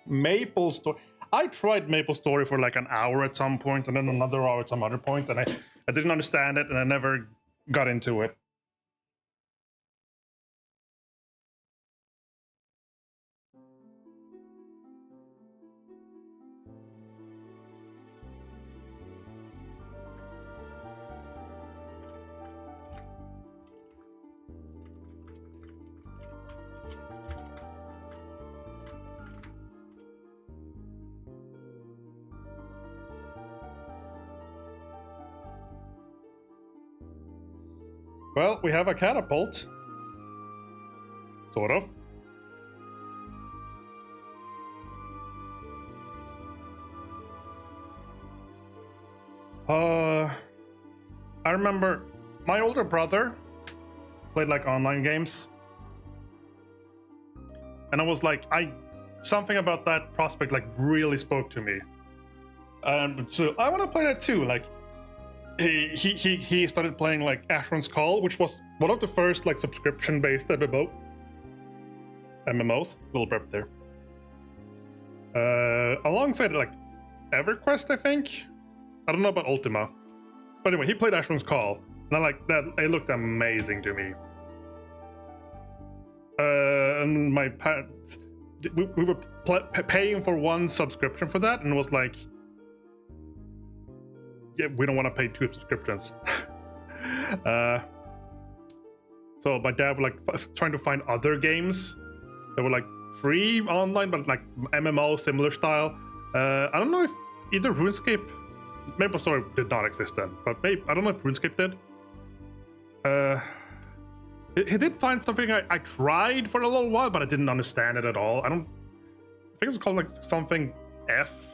Maple Story. I tried Maple Story for like an hour at some point and then another hour at some other point, and I didn't understand it and I never got into it. Well, we have a catapult. Sort of. I remember my older brother played like online games. And I was like, something about that prospect like really spoke to me. So I want to play that too. Like, he started playing like Asheron's Call, which was one of the first like subscription-based MMOs. Little burp there. Alongside like EverQuest, I think. I don't know about Ultima, but anyway, he played Asheron's Call, and I like that. It looked amazing to me. And my parents, we were paying for one subscription for that, and it was like, yeah, we don't want to pay 2 subscriptions. So my dad was like trying to find other games that were like free online, but like MMO similar style. I don't know if either RuneScape, Maple Story did not exist then, but maybe, I don't know if RuneScape did. He did find something I tried for a little while, but I didn't understand it at all. I think it was called like something F.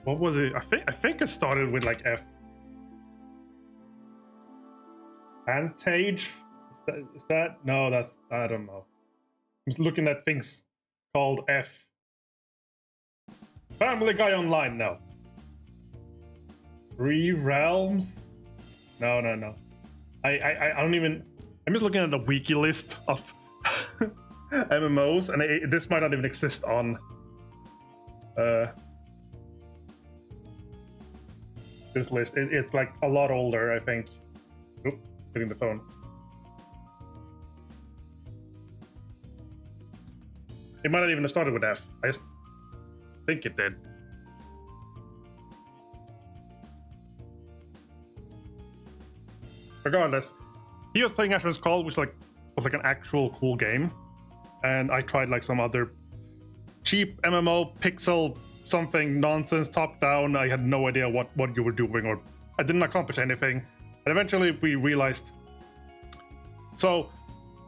What was it? I think it started with like F. Antage? Is that? No, that's, I don't know. I'm just looking at things called F. Family Guy Online, no. 3 Realms? No. I don't even. I'm just looking at the wiki list of MMOs, and this might not even exist on this list. It's like a lot older, I think. Oop, hitting the phone. It might not even have started with F. I just think it did. Regardless, he was playing Asheron's Call, which was like an actual cool game, and I tried like some other cheap MMO pixel something nonsense top down. I had no idea what you were doing, or I didn't accomplish anything. And eventually we realized, so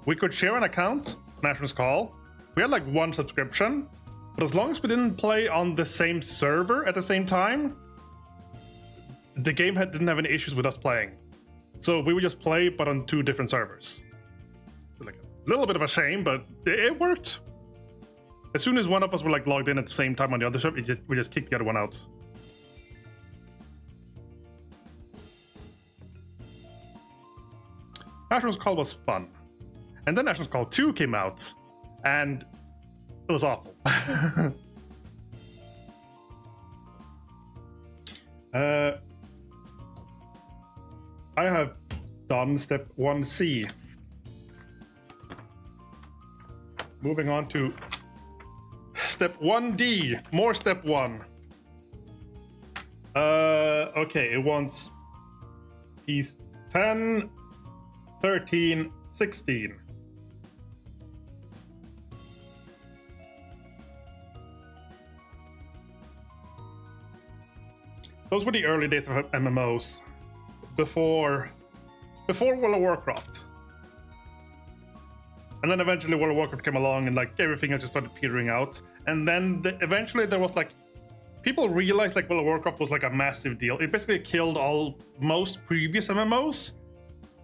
we could share an account on Asheron's Call. We had like 1 subscription, but as long as we didn't play on the same server at the same time, the game didn't have any issues with us playing. So we would just play, but on 2 different servers. Like a little bit of a shame, but it worked. As soon as one of us were like logged in at the same time on the other server, we just kicked the other one out. Nationals Call was fun. And then Nationals Call 2 came out, and it was awful. I have done step 1C. Moving on to step 1D, more step 1. Okay, it wants piece 10, 13, 16. Those were the early days of MMOs, before World of Warcraft. And then eventually World of Warcraft came along and like everything just started petering out. And then eventually there was like, people realized like World of Warcraft was like a massive deal. It basically killed most previous MMOs.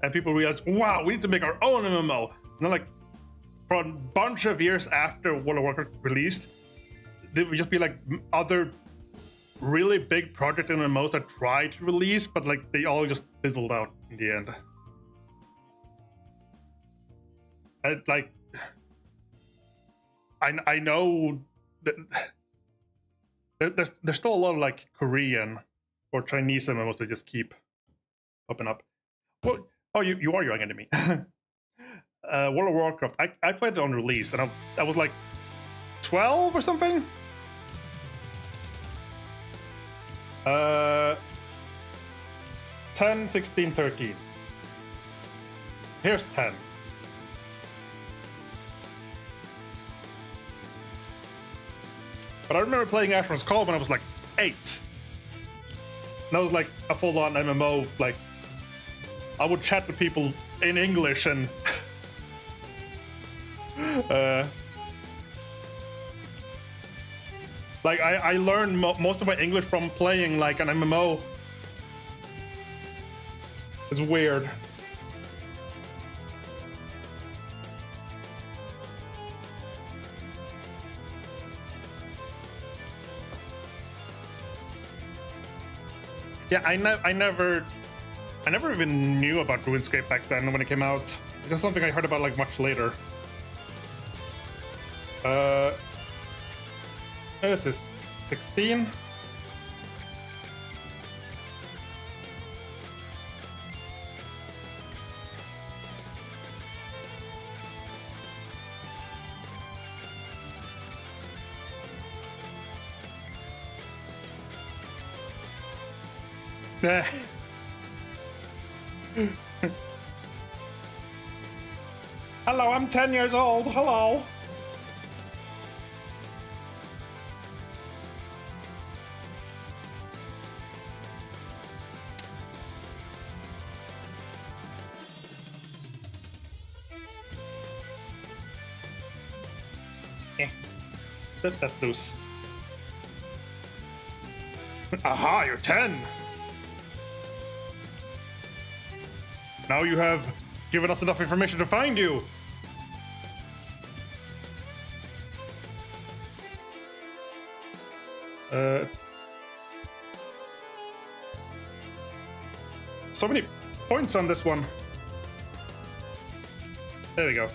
And people realized, wow, we need to make our own MMO. And then like, for a bunch of years after World of Warcraft released, there would just be like other really big project MMOs that tried to release, but like they all just fizzled out in the end. I know that there's still a lot of like Korean or Chinese MMOs that just keep popping up. Well, oh, you are young enemy. World of Warcraft. I played it on release, and I was like 12 or something. 10, 16, 13. Here's 10. But I remember playing Asheron's Call when I was like 8. And that was like a full-on MMO. Like, I would chat with people in English and like I learned most of my English from playing like an MMO. It's weird. Yeah, I never even knew about RuneScape back then when it came out. It's just something I heard about like much later. This is 16. Hello, I'm 10 years old. Hello. Set that loose. Aha, you're 10. Now you have given us enough information to find you. So many points on this one. There we go.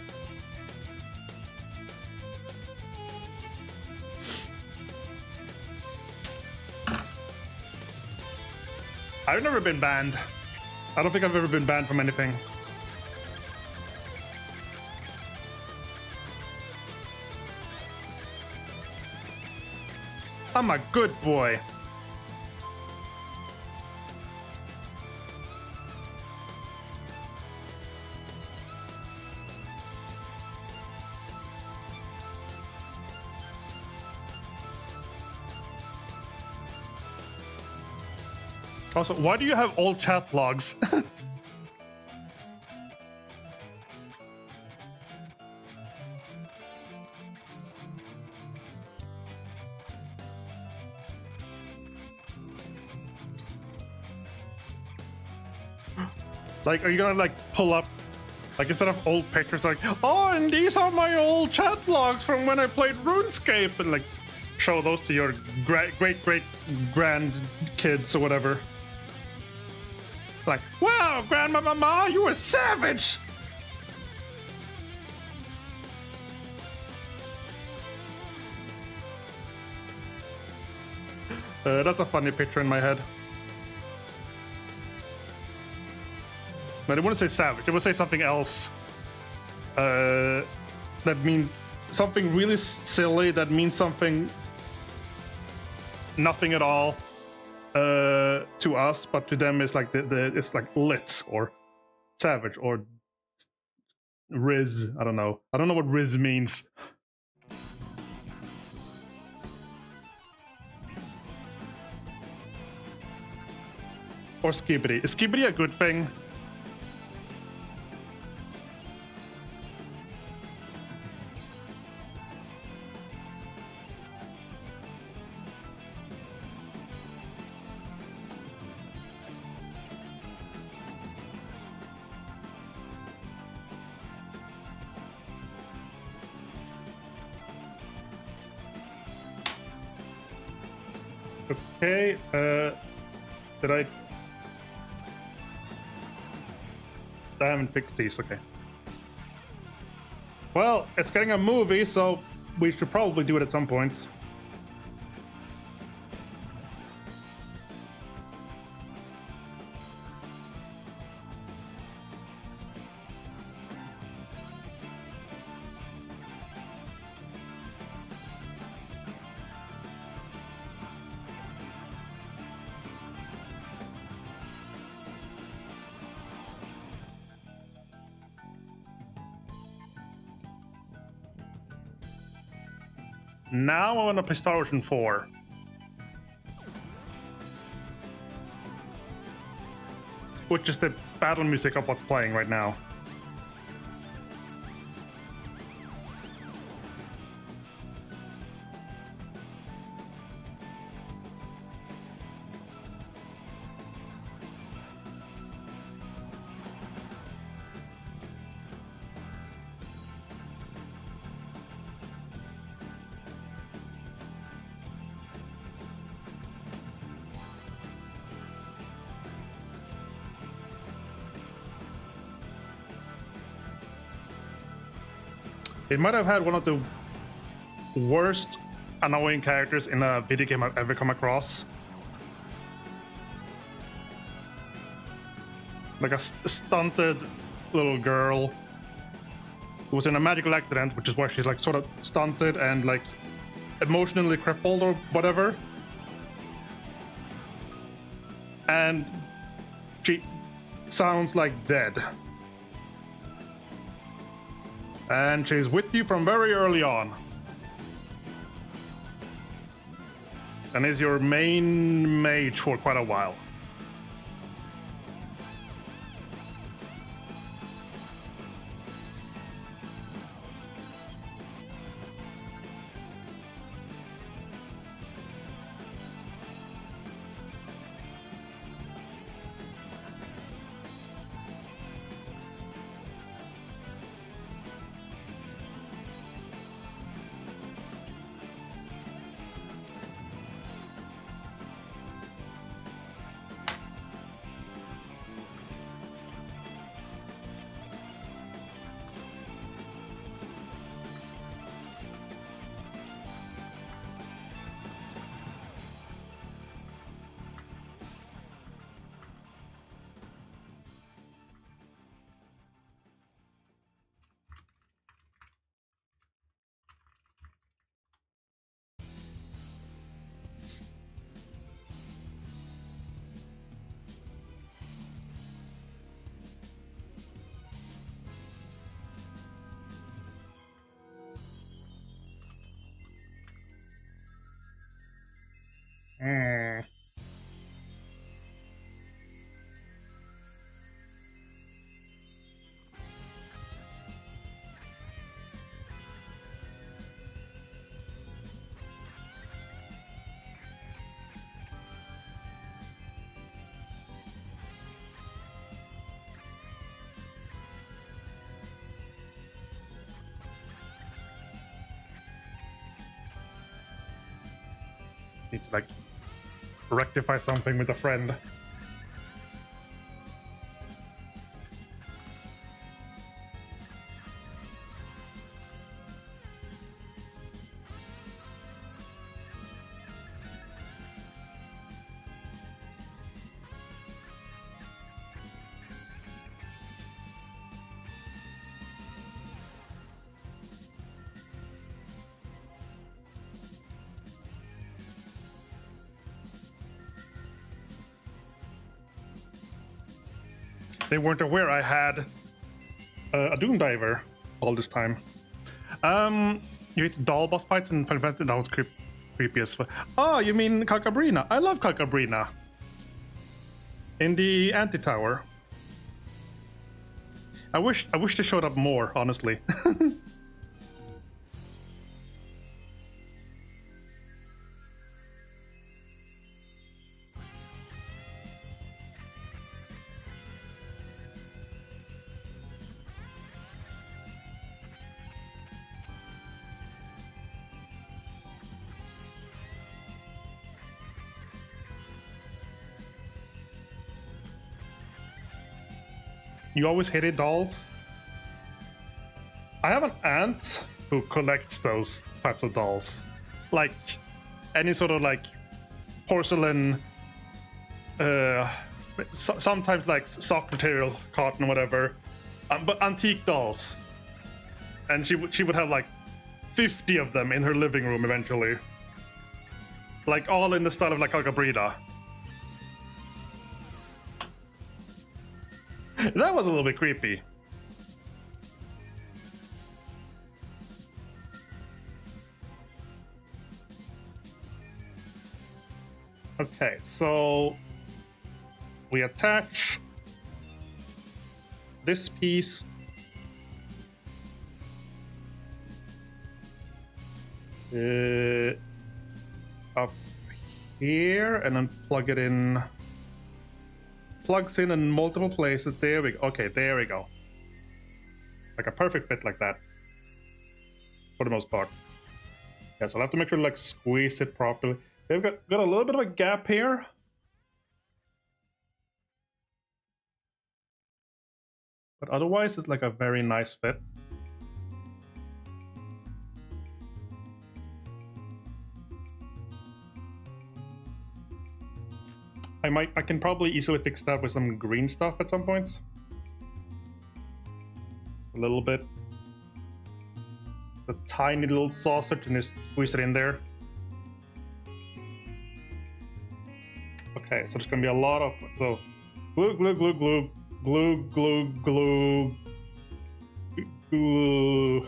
I've never been banned. I don't think I've ever been banned from anything. I'm a good boy. Also, why do you have old chat logs? Like, are you gonna like pull up, like instead of old pictures, like, oh, and these are my old chat logs from when I played RuneScape, and like show those to your great grand kids or whatever? Like, wow, Grandma Mama, you a savage! That's a funny picture in my head. No, they wouldn't say savage. They would say something else. That means something really silly. That means something nothing at all to us, but to them it's like it's like lit or savage or Riz. I don't know. I don't know what Riz means. Or skibbity. Is skibbity a good thing? Okay, did I haven't fixed these, okay. Well, it's getting a movie, so we should probably do it at some point. Now I want to play Star Ocean 4. Which is the battle music of what's playing right now. It might have had one of the worst annoying characters in a video game I've ever come across. Like a stunted little girl who was in a magical accident, which is why she's like sort of stunted and like emotionally crippled or whatever. And she sounds like dead. And she's with you from very early on. And is your main mage for quite a while. Need to like rectify something with a friend. They weren't aware I had a Doom Diver all this time. You hate doll boss fights in Final Fantasy? That was creepy as fuck. Oh, you mean Kakabrina? I love Kakabrina. In the anti-tower. I wish they showed up more, honestly. You always hated dolls? I have an aunt who collects those types of dolls. Like, any sort of, like, porcelain, sometimes, like, soft material, cotton, whatever, but antique dolls. And she would have, like, 50 of them in her living room eventually. Like, all in the style of, like, Kakabrina. That was a little bit creepy. Okay, so we attach this piece up here and then plug it in. Plugs in multiple places. There we go. Okay, there we go. Like a perfect fit like that. For the most part. Yeah, so I'll have to make sure to like squeeze it properly. They've got a little bit of a gap here. But otherwise it's like a very nice fit. I can probably easily fix that with some green stuff at some points. A little bit. The tiny little saucer to just squeeze it in there. Okay, so there's gonna be a lot of glue, glue, glue, glue, glue, glue, glue, glue.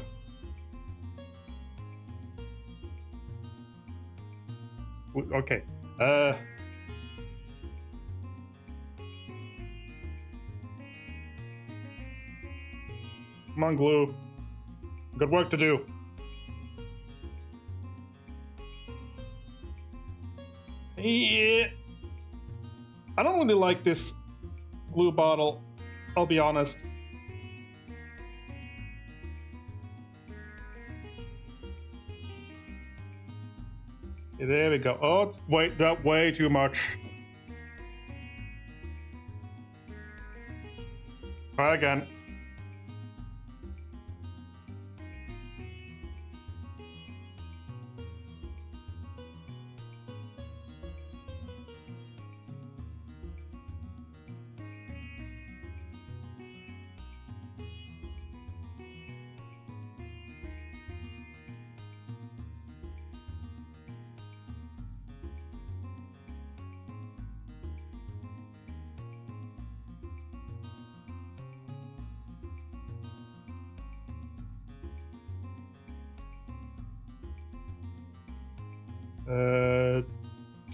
Okay. Come on, glue. Good work to do. Yeah. I don't really like this glue bottle, I'll be honest. Okay, there we go. Oh, it's way too much. Try again.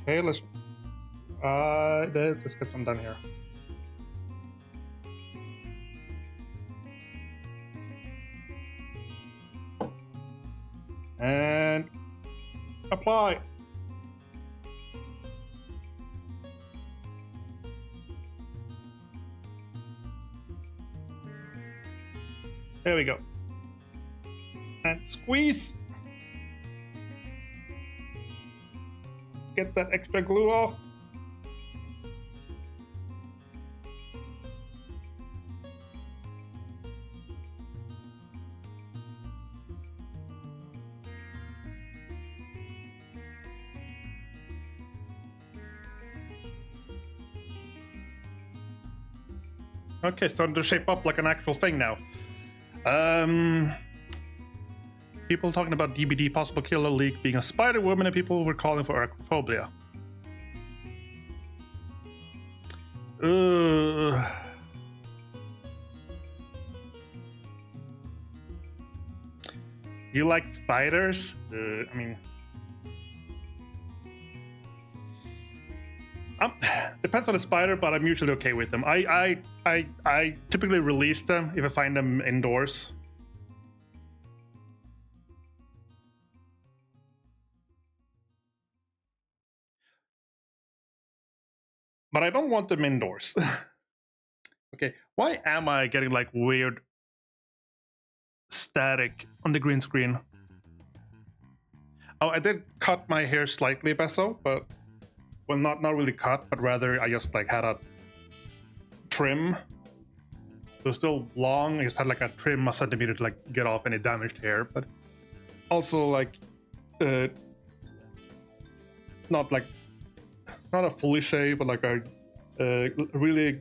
Okay, let's get some done here. And apply. There we go. And squeeze. Get that extra glue off. Okay, starting to shape up like an actual thing now. People talking about DBD possible killer leak being a spider woman, and people were calling for acrophobia. You like spiders? I mean, depends on the spider, but I'm usually okay with them. I typically release them if I find them indoors. But I don't want them indoors. Okay, why am I getting like weird static on the green screen? Oh, I did cut my hair slightly, Besso, but well, not really cut, but rather I just like had a trim. It was still long. I just had like a trim a centimeter to like get off any damaged hair, but also like not a fully shave, but like a really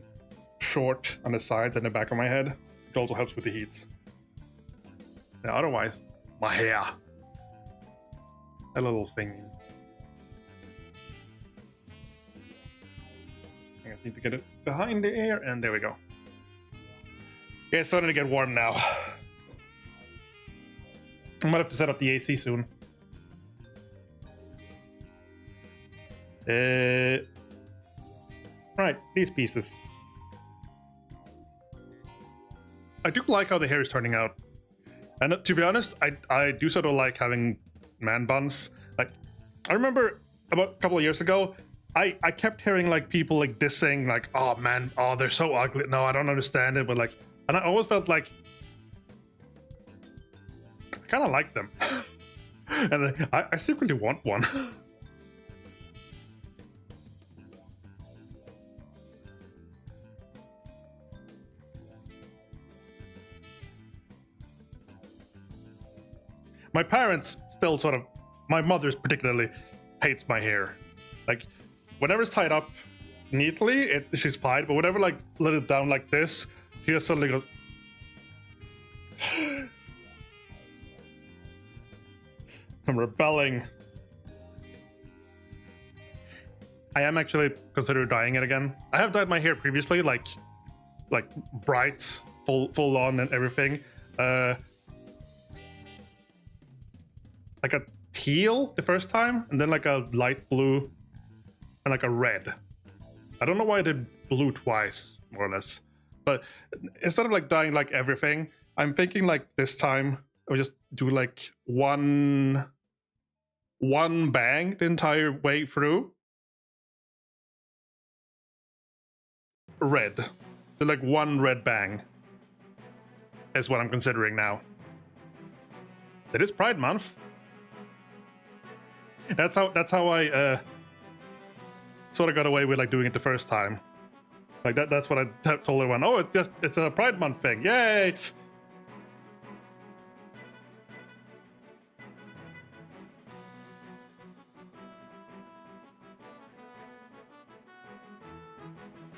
short on the sides and the back of my head. It also helps with the heat. Yeah, otherwise, my hair. A little thing. I just need to get it behind the ear, and there we go. Yeah, it's starting to get warm now. I might have to set up the AC soon. Right, these pieces. I do like how the hair is turning out. And to be honest, I do sort of like having man buns. Like, I remember about a couple of years ago, I kept hearing like people like dissing, like, oh man, oh, they're so ugly. No, I don't understand it. But like, and I always felt like I kind of like them. And I secretly want one. My parents still sort of, my mother's particularly, hates my hair. Like, whenever it's tied up neatly, she's fine. But whenever like let it down like this, she just suddenly goes. I'm rebelling. I am actually considering dyeing it again. I have dyed my hair previously, like bright, full on and everything. Like a teal the first time, and then like a light blue, and like a red. I don't know why I did blue twice, more or less. But instead of like dyeing like everything, I'm thinking like this time I'll just do like one bang the entire way through. Red. So like one red bang is what I'm considering now. It is Pride Month. That's how I sort of got away with like doing it the first time. Like that's what I told everyone. Oh, it's a Pride Month thing. Yay!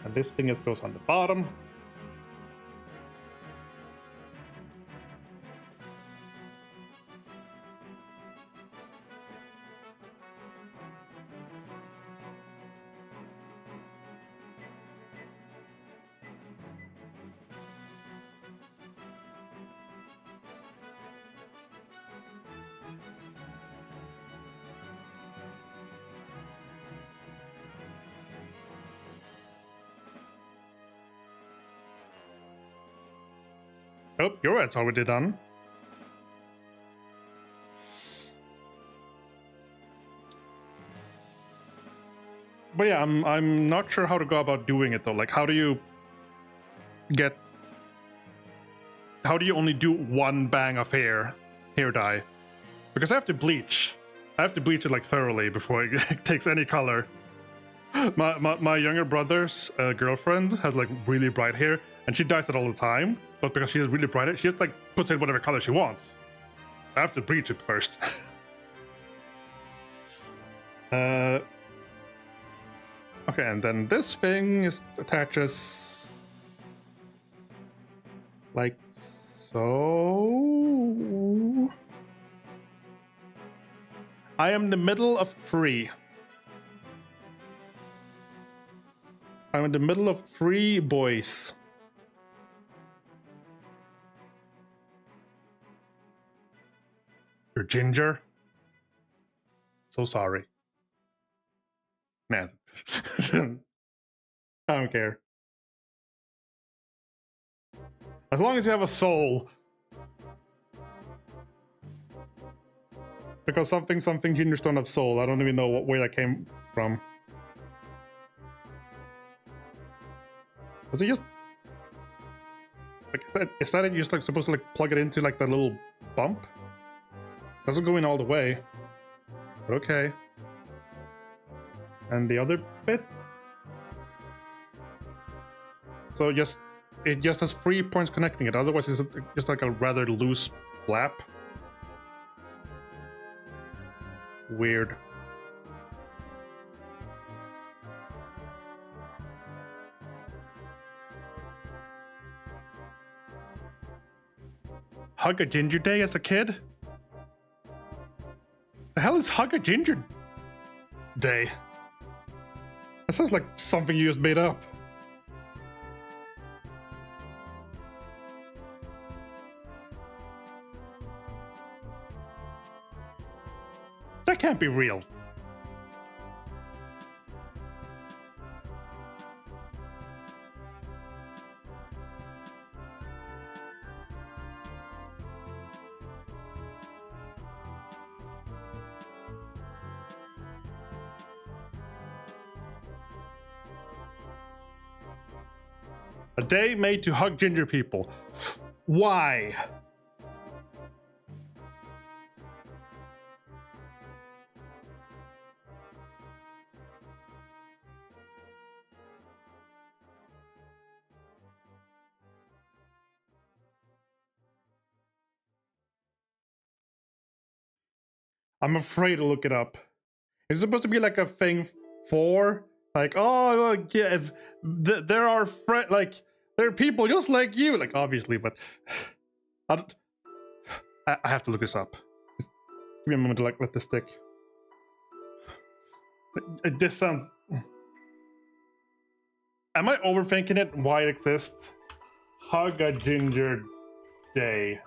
And this thing goes on the bottom. Oh, your ad's already done. But yeah, I'm not sure how to go about doing it though. Like, how do you only do one bang of hair dye? Because I have to bleach. I have to bleach it like thoroughly before it takes any color. My younger brother's girlfriend has like really bright hair, and she dyes it all the time. But because she has really bright hair, she just like puts in whatever color she wants. I have to bleach it first. Okay, and then this thing attaches like so. I am in the middle of three. I'm in the middle of three boys. You're ginger? So sorry. Man. I don't care. As long as you have a soul. Because something gingers don't have soul. I don't even know where that came from. Was it just... Like, is that it? You're just like supposed to like plug it into like that little bump? Doesn't go in all the way. But okay. And the other bits? So just... It just has 3 points connecting it. Otherwise it's just like a rather loose flap. Weird. Hug a Ginger Day as a kid? The hell is Hug a Ginger Day? That sounds like something you just made up. That can't be real. A day made to hug ginger people. Why? I'm afraid to look it up. Is it supposed to be like a thing for? Like, oh, yeah, if there are like, there are people just like you. Like, obviously, but I have to look this up. Just give me a moment to like let this stick. This sounds... Am I overthinking it? Why it exists? Hug a Ginger Day.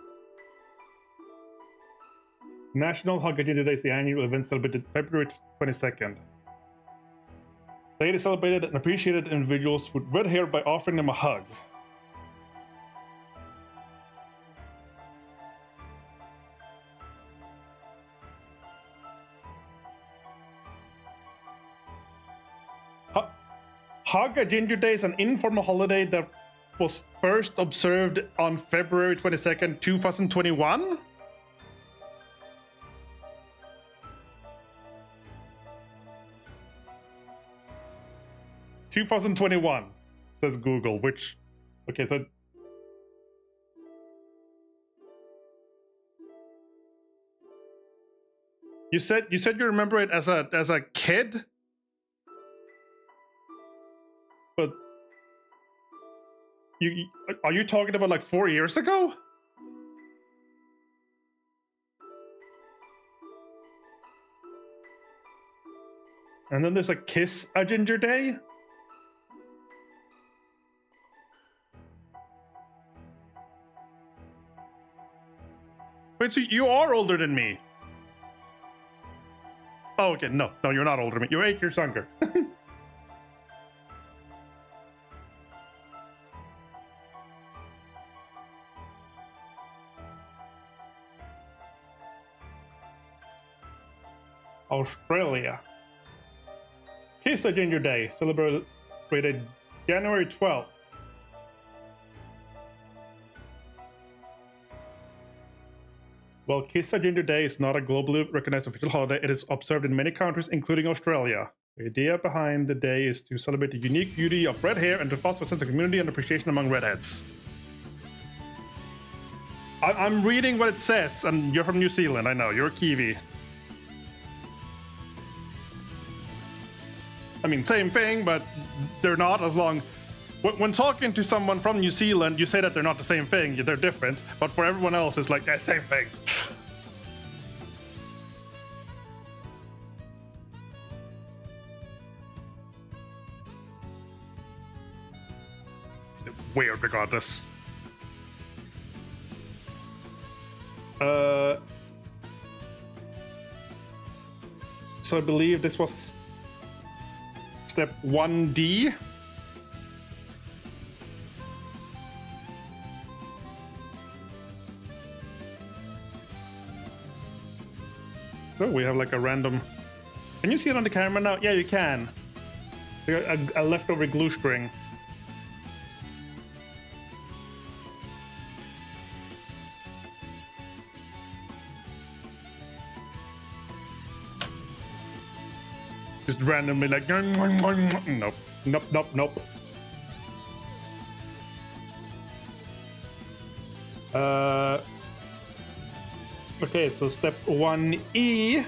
National Hug a Ginger Day is the annual event celebrated February 22nd. The day is celebrated and appreciated individuals with red hair by offering them a hug. Hug a Ginger Day is an informal holiday that was first observed on February 22nd, 2021? "2021" says Google, which... Okay, so... You said you remember it as a kid? But... Are you talking about like 4 years ago? And then there's a Kiss a Ginger Day? Wait, so you are older than me? Oh, okay, no, you're not older than me. You're 8 years younger. Australia. Kiss a Ginger Day, celebrated January 12th. While Kiss a Ginger Day is not a globally recognized official holiday, it is observed in many countries, including Australia. The idea behind the day is to celebrate the unique beauty of red hair and to foster a sense of community and appreciation among redheads. I'm reading what it says, and you're from New Zealand, I know, you're a Kiwi. I mean, same thing, but they're not as long... When talking to someone from New Zealand, you say that they're not the same thing, they're different, but for everyone else, it's like, same thing. Weird, regardless. So I believe this was step 1D. So we have like a random... Can you see it on the camera now? Yeah, you can. A leftover glue string. Just randomly like... Nope. Nope, nope, nope. Okay, so step 1E.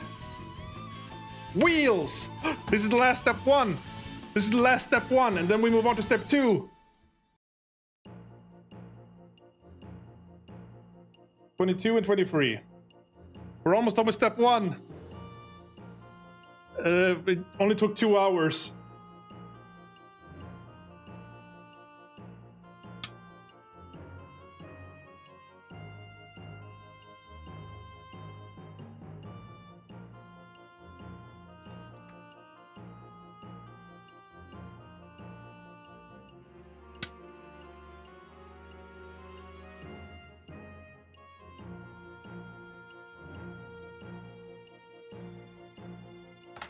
Wheels! This is the last step 1. This is the last step 1, and then we move on to step 2. 22 and 23. We're almost done with step 1. It only took 2 hours.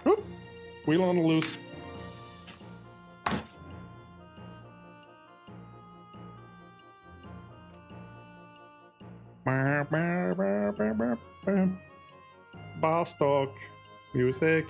Oop. Wheel on the loose. Boss talk. Music.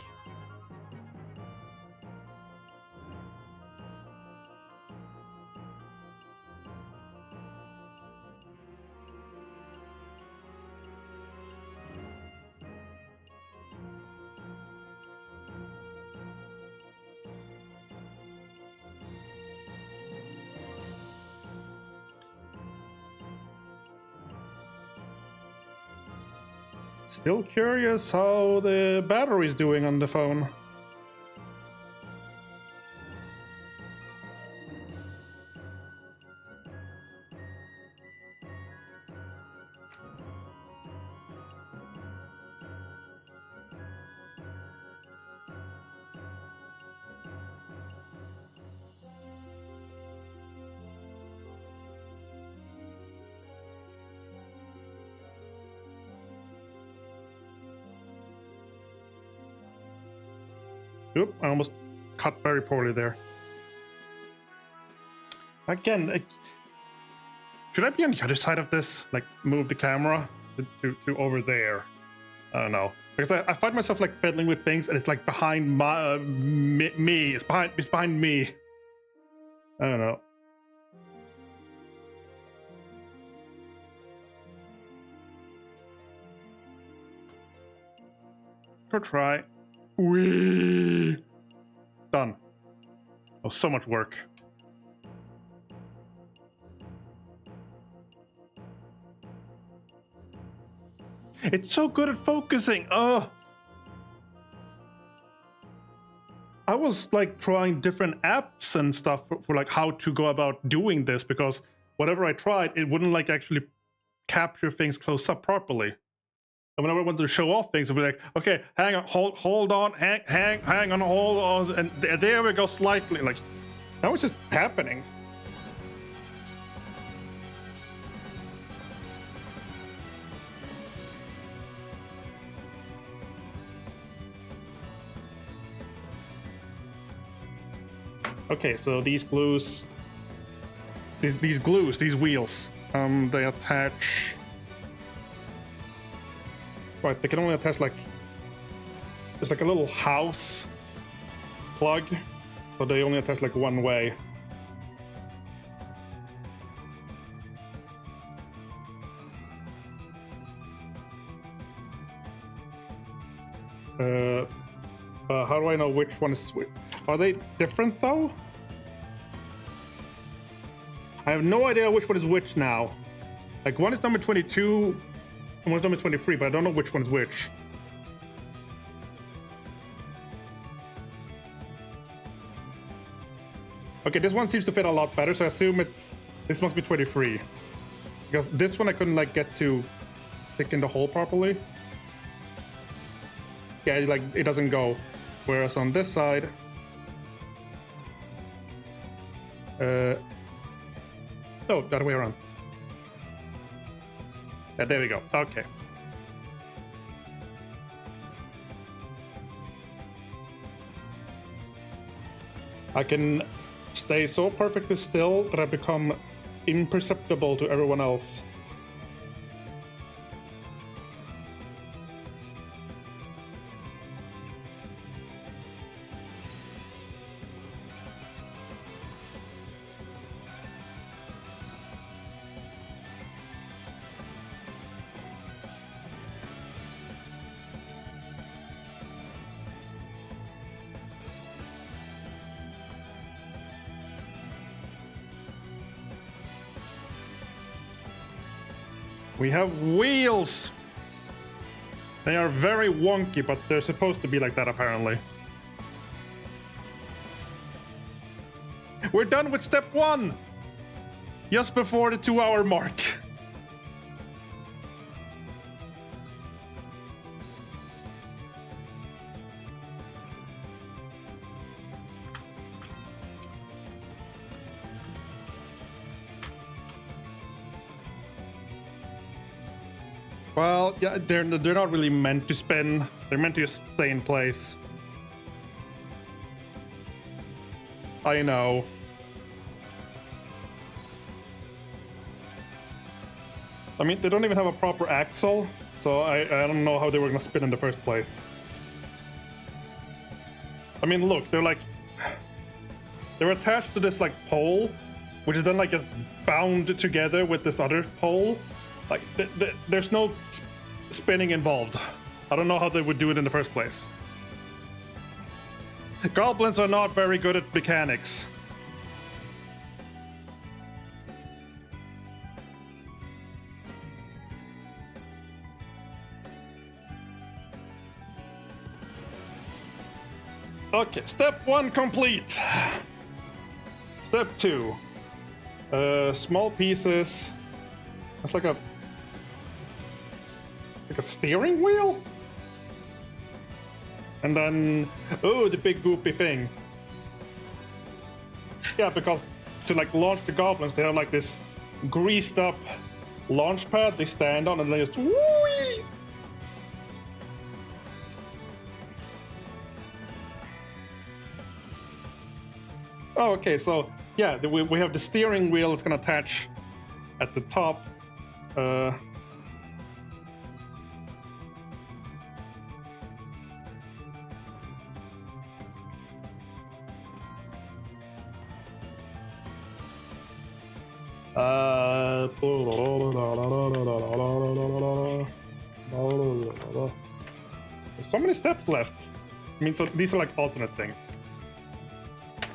Still curious how the battery's doing on the phone. Oop, I almost cut very poorly there. Again, should I be on the other side of this? Like, move the camera to over there? I don't know. Because I find myself, like, fiddling with things, and it's, like, behind my, me. It's behind me. I don't know. Go try. Whee! Done. Oh, so much work. It's so good at focusing. I was like trying different apps and stuff for like how to go about doing this, because whatever I tried, it wouldn't like actually capture things close up properly. And whenever I wanted to show off things, I'd be like, okay, hang on, hold on, hang on, hold on, and there we go, slightly. Like, that was just happening. Okay, so these glues, these wheels, they attach. Right, they can only attach like, there's like a little house plug, so they only attach like one way. How do I know which one is which? Are they different though? I have no idea which one is which now. Like, one is number 22, and one is number 23, but I don't know which one is which. Okay, this one seems to fit a lot better, so I assume this must be 23. Because this one I couldn't like get to stick in the hole properly. yeah, like it doesn't go. Whereas on this side, no, the other way around. Yeah, there we go. Okay. I can stay so perfectly still that I become imperceptible to everyone else. We have wheels! They are very wonky, but they're supposed to be like that apparently. We're done with step 1! Just before the 2-hour mark. Well, yeah, they're not really meant to spin. They're meant to just stay in place. I know. I mean, they don't even have a proper axle, so I don't know how they were gonna spin in the first place. I mean, look, they're attached to this like pole, which is then like just bound together with this other pole. Like, there's no spinning involved. I don't know how they would do it in the first place. Goblins are not very good at mechanics. Okay, step 1 complete. Step 2. Small pieces. It's like a steering wheel? And then, oh, the big goopy thing. Yeah, because to like launch the goblins, they have like this greased up launch pad they stand on and they just whoo-wee! Oh, okay, so yeah, we have the steering wheel. It's gonna attach at the top. There's so many steps left. I mean, so these are like alternate things.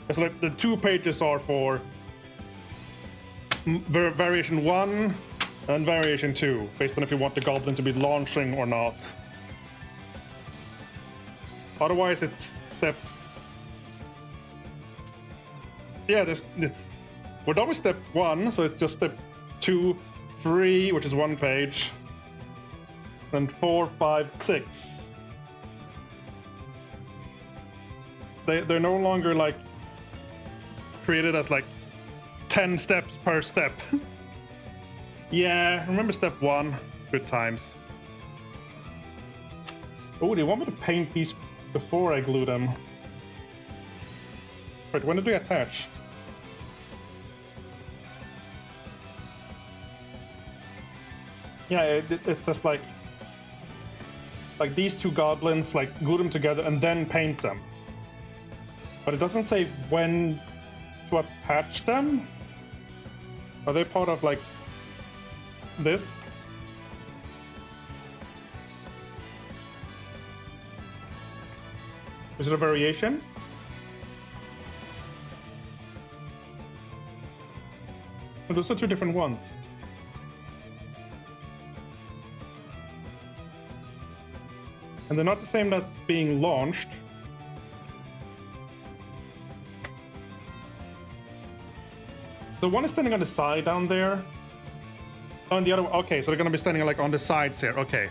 It's like the 2 pages are for variation 1 and variation 2, based on if you want the goblin to be launching or not. Otherwise, it's step. Yeah, we're done with step 1, so it's just step 2, 3, which is 1 page, and 4, 5, 6. They're no longer like created as like 10 steps per step. Yeah, remember step 1? Good times. Oh, they want me to paint these before I glue them. Wait, when did they attach? Yeah, it's just like these 2 goblins, like glue them together and then paint them. But it doesn't say when to attach them. Are they part of like this? Is it a variation? Oh, those are 2 different ones. And they're not the same that's being launched. So one is standing on the side down there. On the other one, okay, so they're gonna be standing like on the sides here, okay.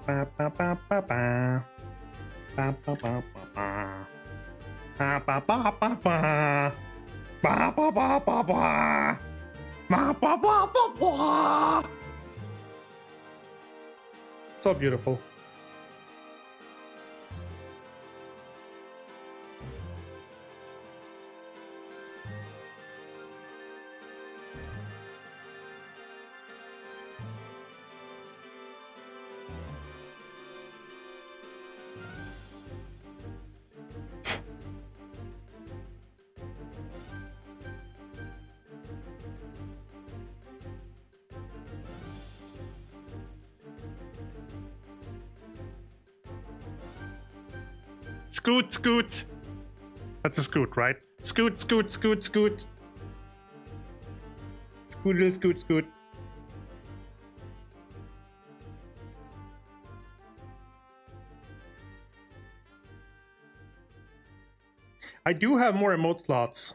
Ba ba ba ba ba. Ba ba ba ba ba. Ba ba ba ba ba. Ba ba ba ba ba. Ba ba ba ba ba. So beautiful. Scoot, scoot. That's a scoot, right? Scoot, scoot, scoot, scoot. Scoot, scoot, scoot. I do have more emote slots.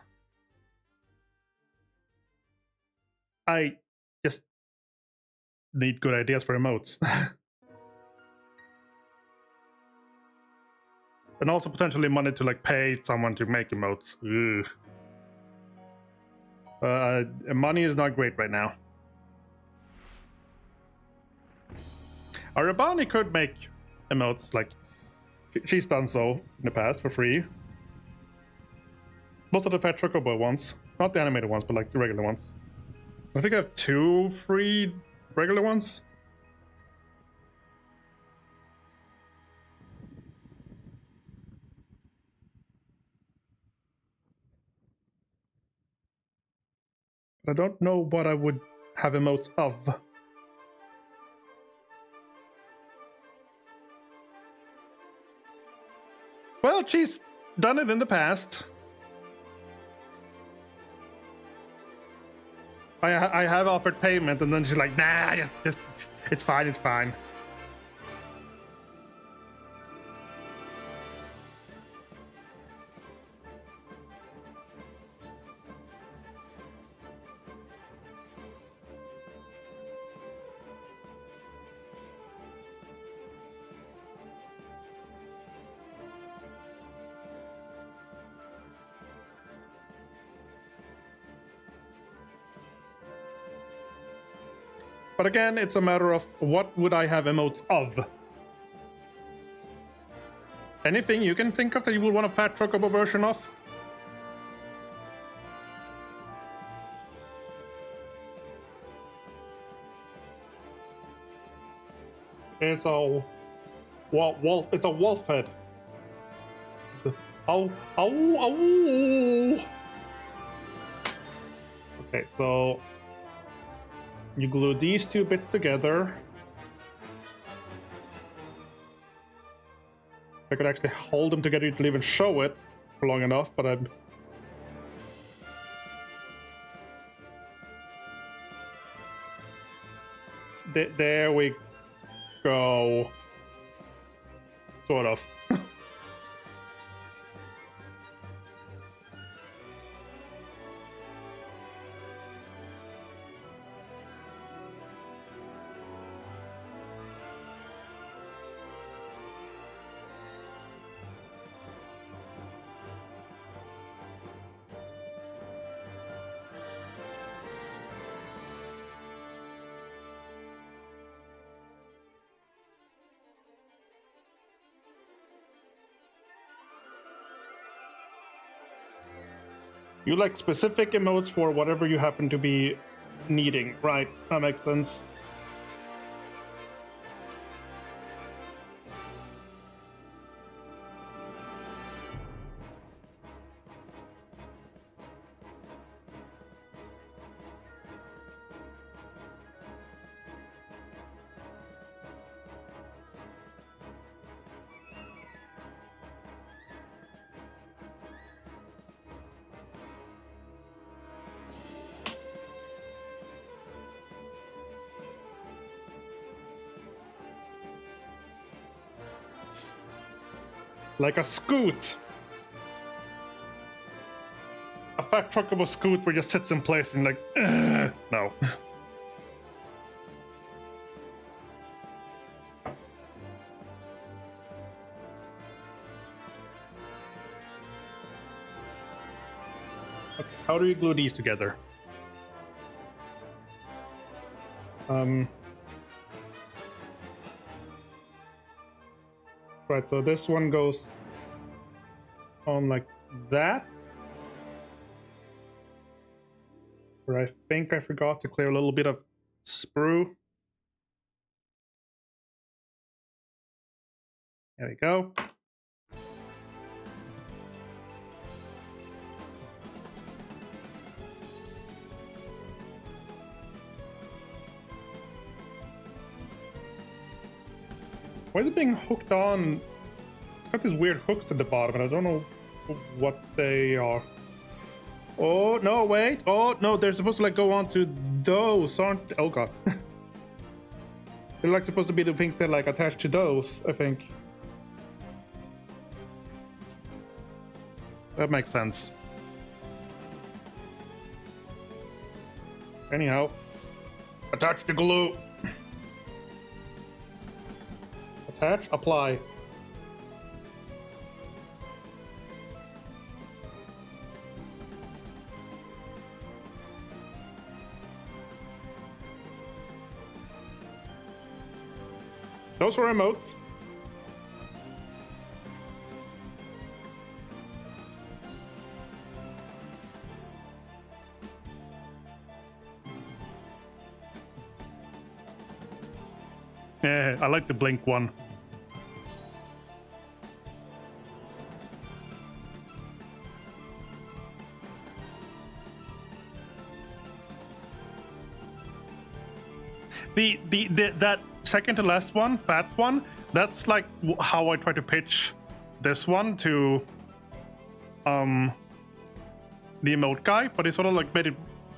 I just need good ideas for emotes. And also potentially money to like pay someone to make emotes. Money is not great right now. Arabani could make emotes, like she's done so in the past for free. Most of the Fat Chocobo ones, not the animated ones, but like the regular ones. I think I have 2 free regular ones. I don't know what I would have emotes of. Well, she's done it in the past. I have offered payment, and then she's like, nah, just it's fine, it's fine. But again, it's a matter of what would I have emotes of? Anything you can think of that you would want a Fat Chocobo version of? It's a it's a wolf head. Oh. Okay, so you glue these 2 bits together. If I could actually hold them together to even show it for long enough, but I'm... There we go. Sort of. You like specific emotes for whatever you happen to be needing, right? That makes sense. Like a scoot. A Fat Chocobo scoot where it just sits in place and like, no. Okay, how do you glue these together? Right, so this one goes on like that. Where I think I forgot to clear a little bit of sprue. There we go. Why is it being hooked on? It's got these weird hooks at the bottom, and I don't know what they are. Oh, no, wait. Oh, no, they're supposed to, like, go on to those, aren't they? Oh, God. They're, like, supposed to be the things that, like, attach to those, I think. That makes sense. Anyhow, attach the glue. Attach, apply. Those are remotes. Yeah, I like the blink one. That second to last one, fat one, that's like how I try to pitch this one to the emote guy, but it sort of like made it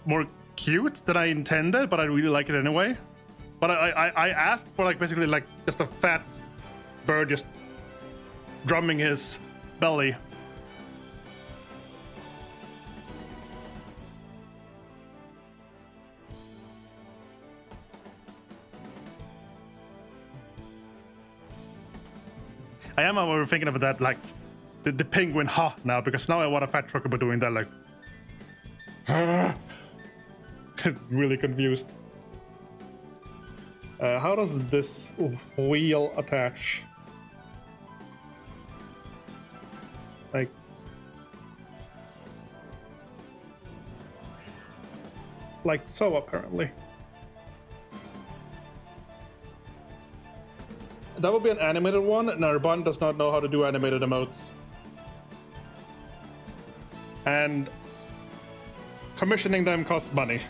more cute than I intended, but I really like it anyway. But I asked for like basically like just a fat bird just drumming his belly. I am over thinking about that, like the penguin ha now, because now I want a fat trucker doing that, like really confused. How does this wheel attach? Like so, apparently. That would be an animated one, and Arbon does not know how to do animated emotes. And commissioning them costs money.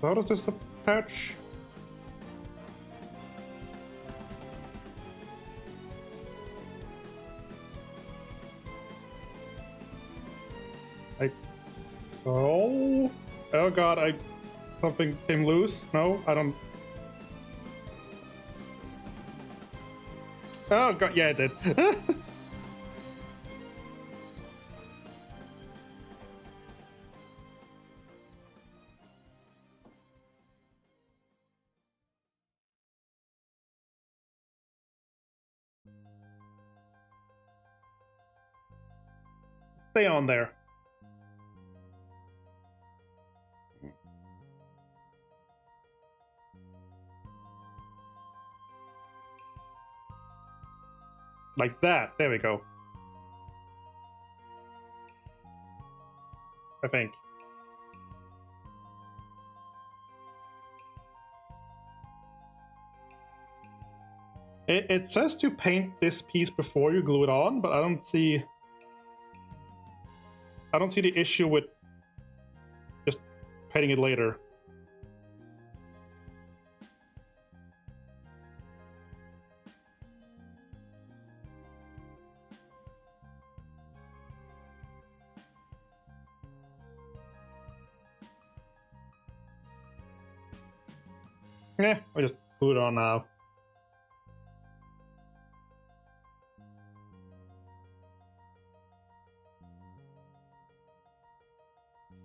How does this attach? Like so? Oh god, something came loose? No, I don't. Oh god, yeah, it did. Stay on there. Like that. There we go. I think. It says to paint this piece before you glue it on, but I don't see the issue with just painting it later. Yeah, I just Put it on now.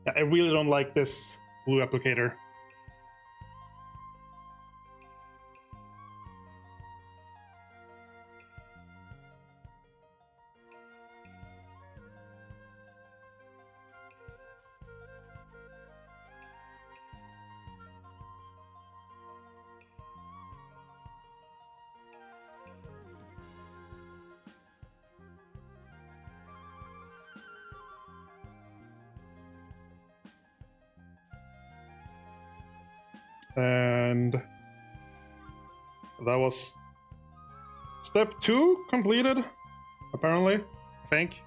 Yeah, I really don't like this blue applicator. And that was step 2 completed, apparently, I think.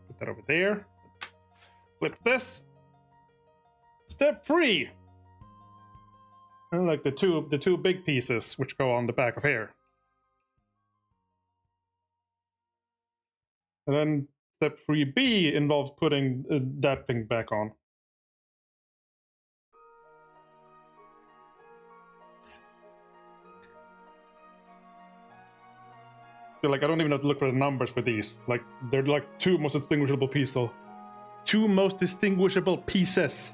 Put that over there. Flip this. Step 3. And like the two big pieces which go on the back of here. And then step 3B involves putting that thing back on. Like, I don't even have to look for the numbers for these. Like, they're like 2 most distinguishable pieces. 2 most distinguishable pieces.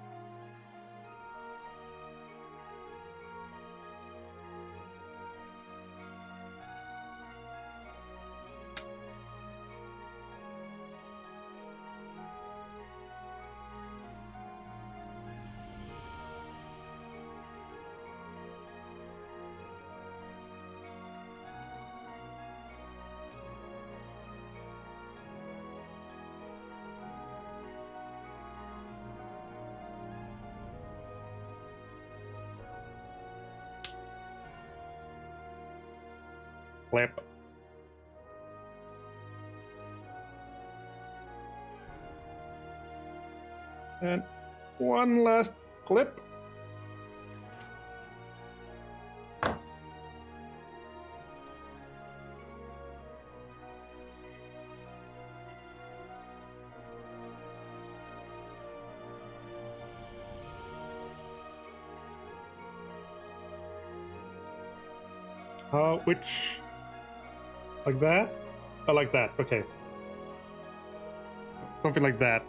Clip. And one last clip. Which, like that? I like that, okay. Something like that.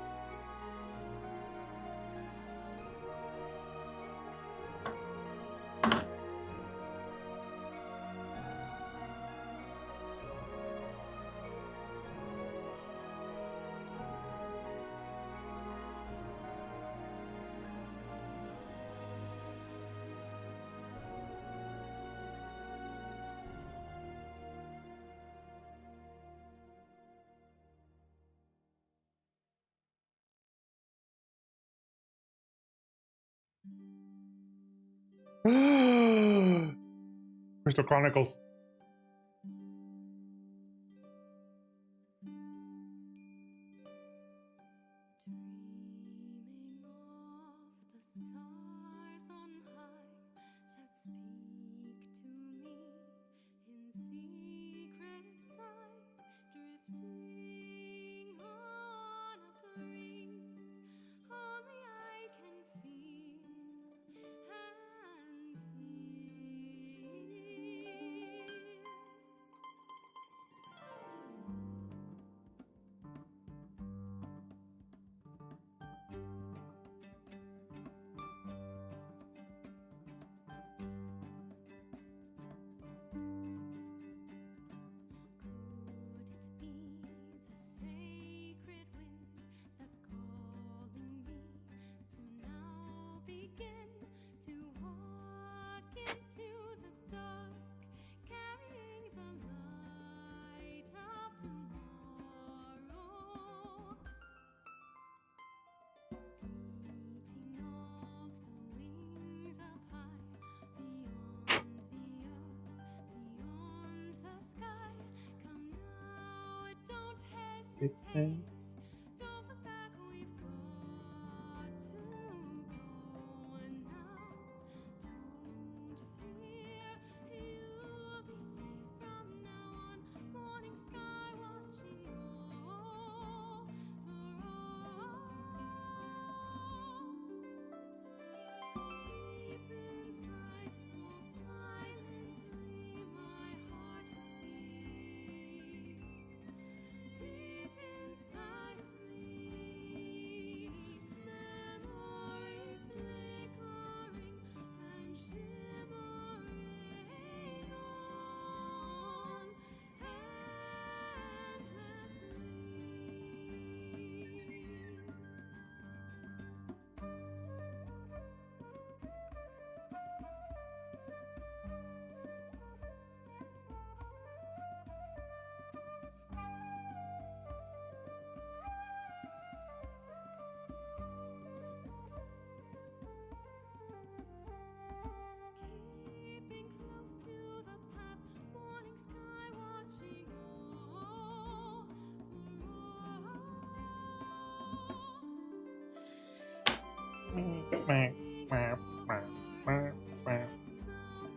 Crystal Chronicles.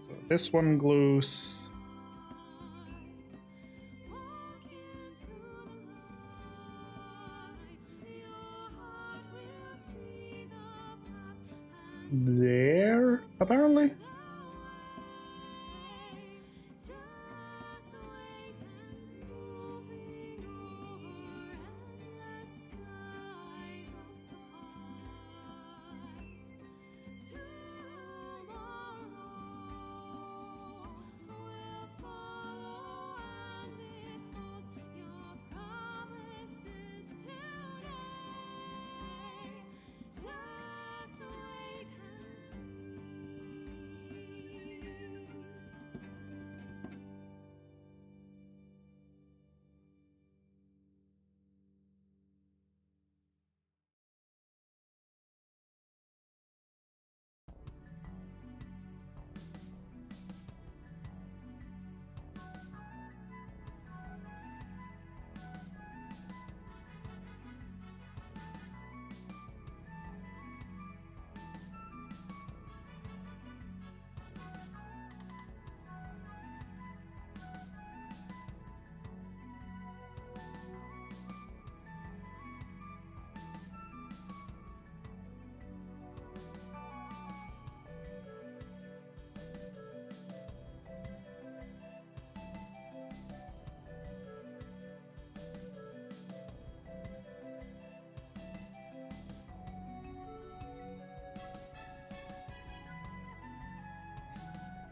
So this one glues. There, apparently.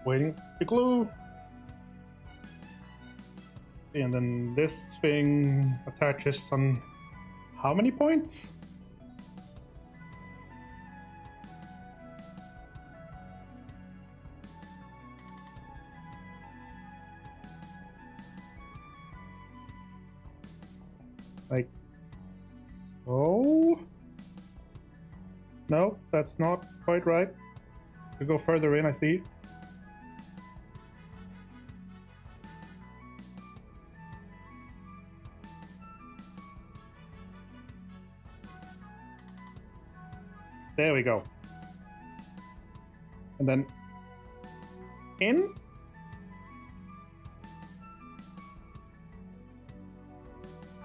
Waiting for the glue. And then this thing attaches on how many points? Like, oh, no, that's not quite right. We go further in, I see. There we go. And then in.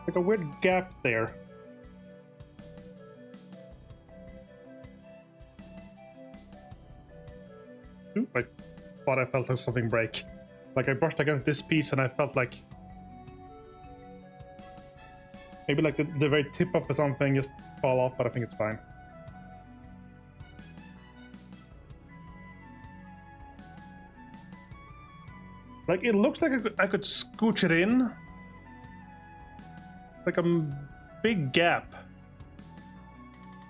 Like a weird gap there. Ooh, I thought I felt like something break. Like I brushed against this piece and I felt like maybe like the very tip of something just fall off, but I think it's fine. Like it looks like I could scooch it in. Like a big gap.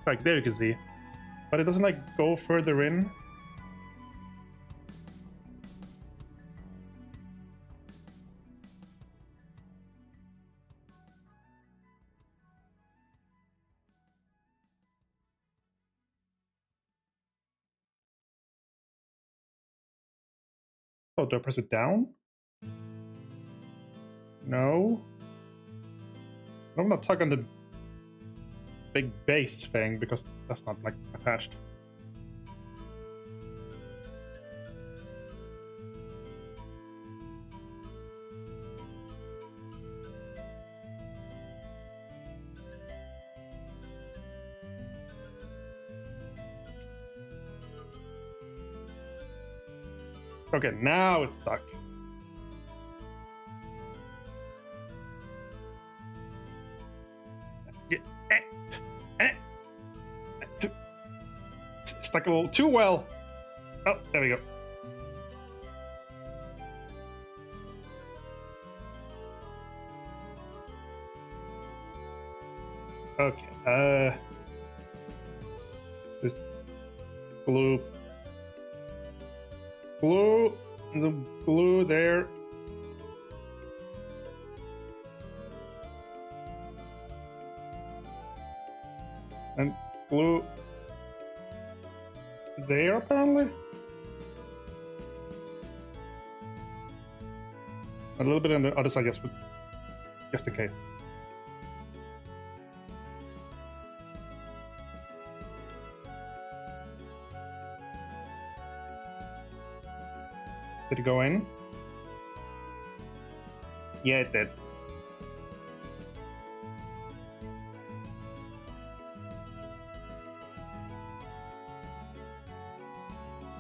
Like there you can see. But it doesn't like go further in. Oh, do I press it down? No. I'm not tugging the big base thing because that's not like attached. Okay, now it's stuck. Stuck a little too well. Oh, there we go. Okay, just glue, the glue there. And glue there, apparently. A little bit on the other side, just in case. it go in? Yeah, it did.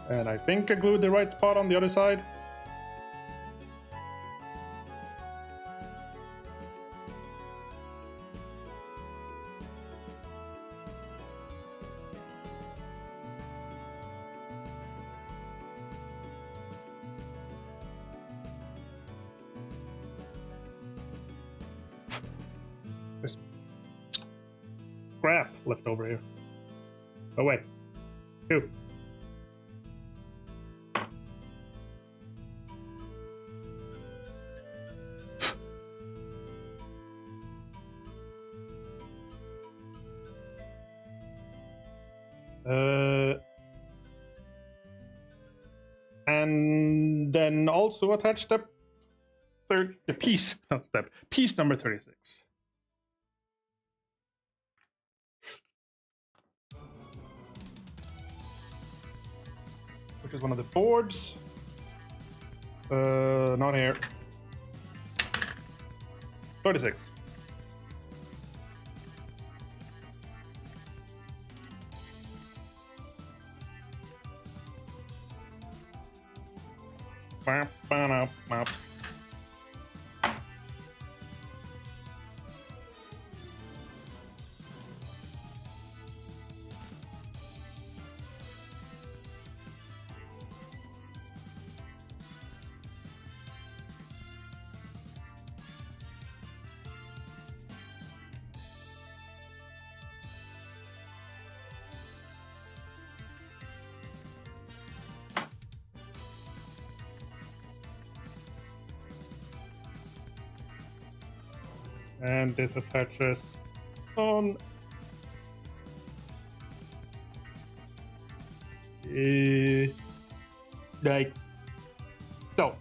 And I think I glued the right spot on the other side. There's crap left over here. Oh wait, two. And then also attach the piece, not step, piece number 36. Which is one of the boards. Not here. 36. And this attaches on like so.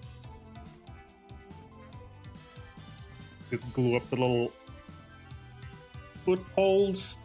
Just glue up the little foot holes.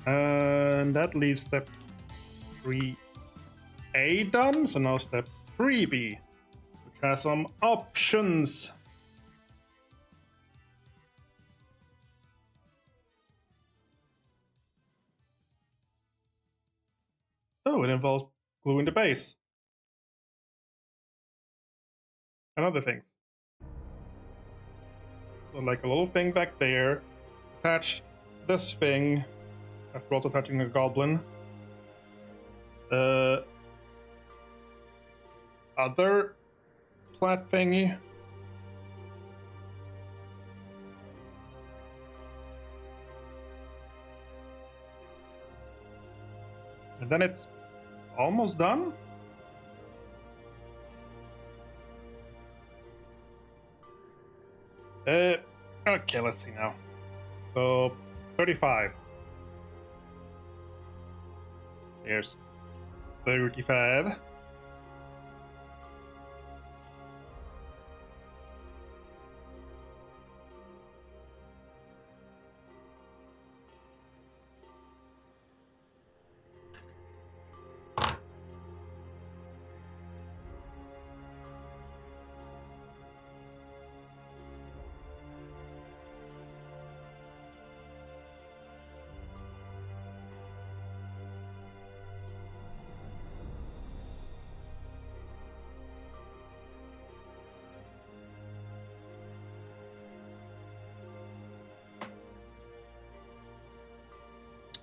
And that leaves step 3A done. So now step 3B, which has some options. Oh, it involves gluing the base and other things. So like a little thing back there, attach this thing after also touching a goblin. Other plat thingy. And then it's almost done. Okay, let's see now. So 35. Here's 35.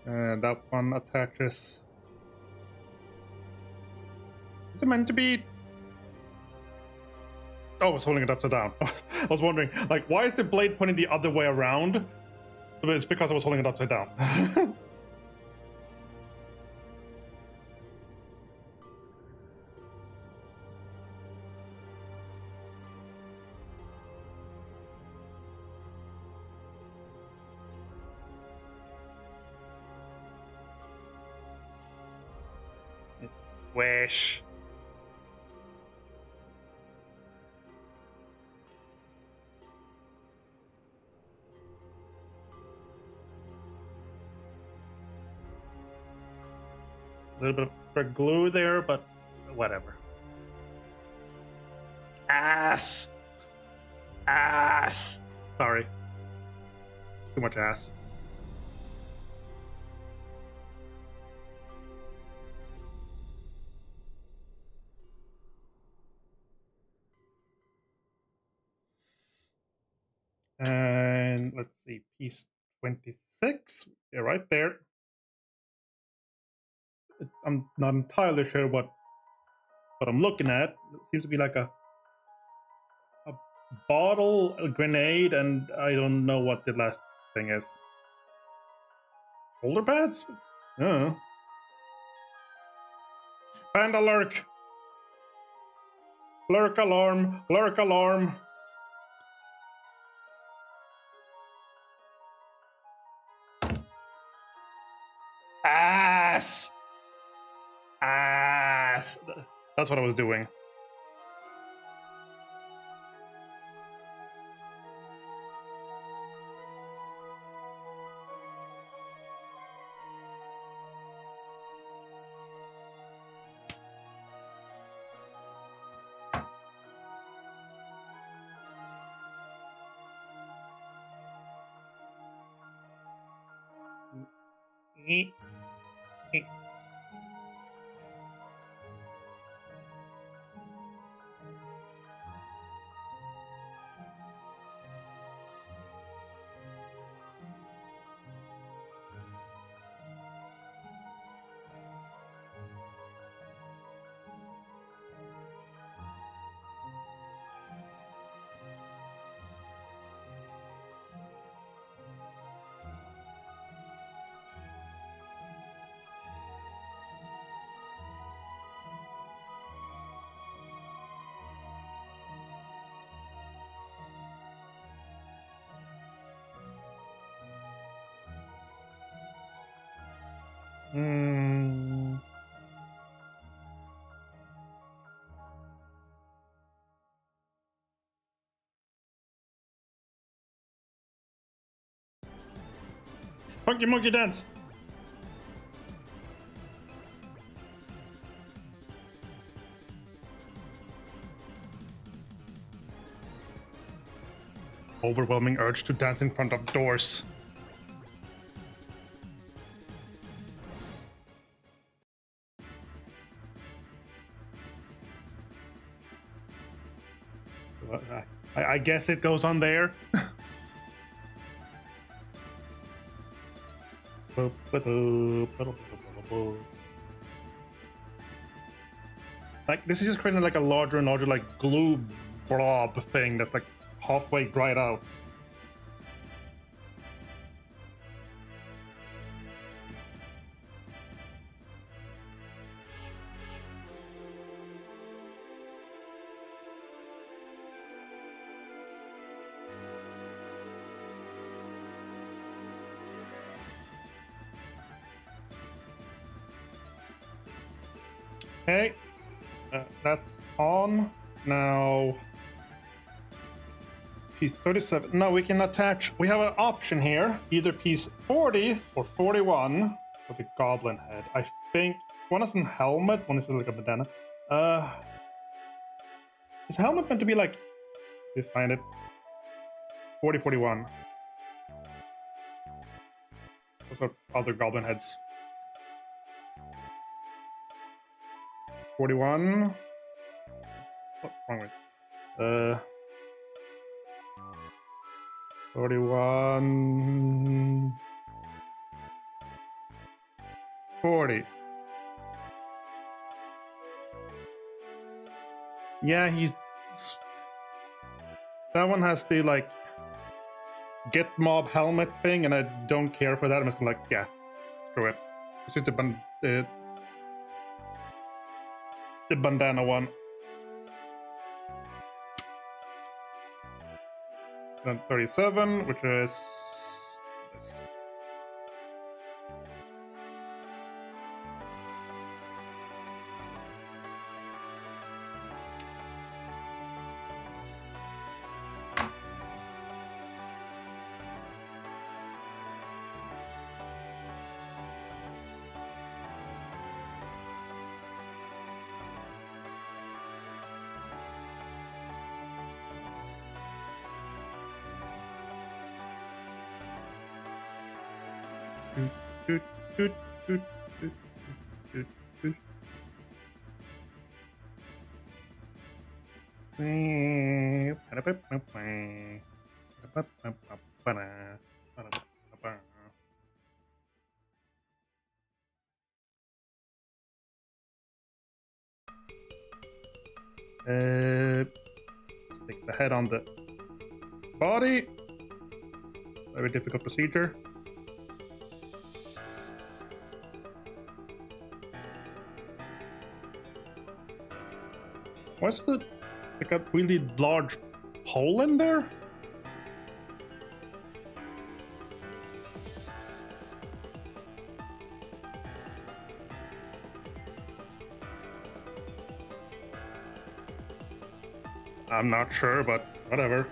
And that one attaches. Is it meant to be? Oh, I was holding it upside down. I was wondering, like, why is the blade pointing the other way around? But it's because I was holding it upside down. Squish. A little bit of glue there, but whatever. Ass! Ass! Sorry. Too much ass. And let's see, piece 26. Yeah, right there. I'm not entirely sure what I'm looking at. It seems to be like a bottle, a grenade, and I don't know what the last thing is. Shoulder pads? Oh. Panda lurk! Lurk alarm! Lurk alarm! Ass! Ass! That's what I was doing. Funky monkey dance! Overwhelming urge to dance in front of doors. I guess it goes on there. Like, this is just creating like a larger and larger like glue blob thing that's like halfway dried out. Okay, that's on. Now, piece 37. No, we can attach. We have an option here, either piece 40 or 41 for the goblin head. I think one is a helmet, one is like a bandana. Is helmet meant to be like? Please find it. 40, 41. Those are other goblin heads. 41. What's wrong with? 41. 40. Yeah, that one has the like get mob helmet thing, and I don't care for that. I'm just gonna like, yeah, screw it. It's just the bandana one. Then 37, which is this. Doot, doot, doot, doot, doot, doot. Stick the head on the body. Very difficult procedure. What's it like a really large hole in there? I'm not sure, but whatever.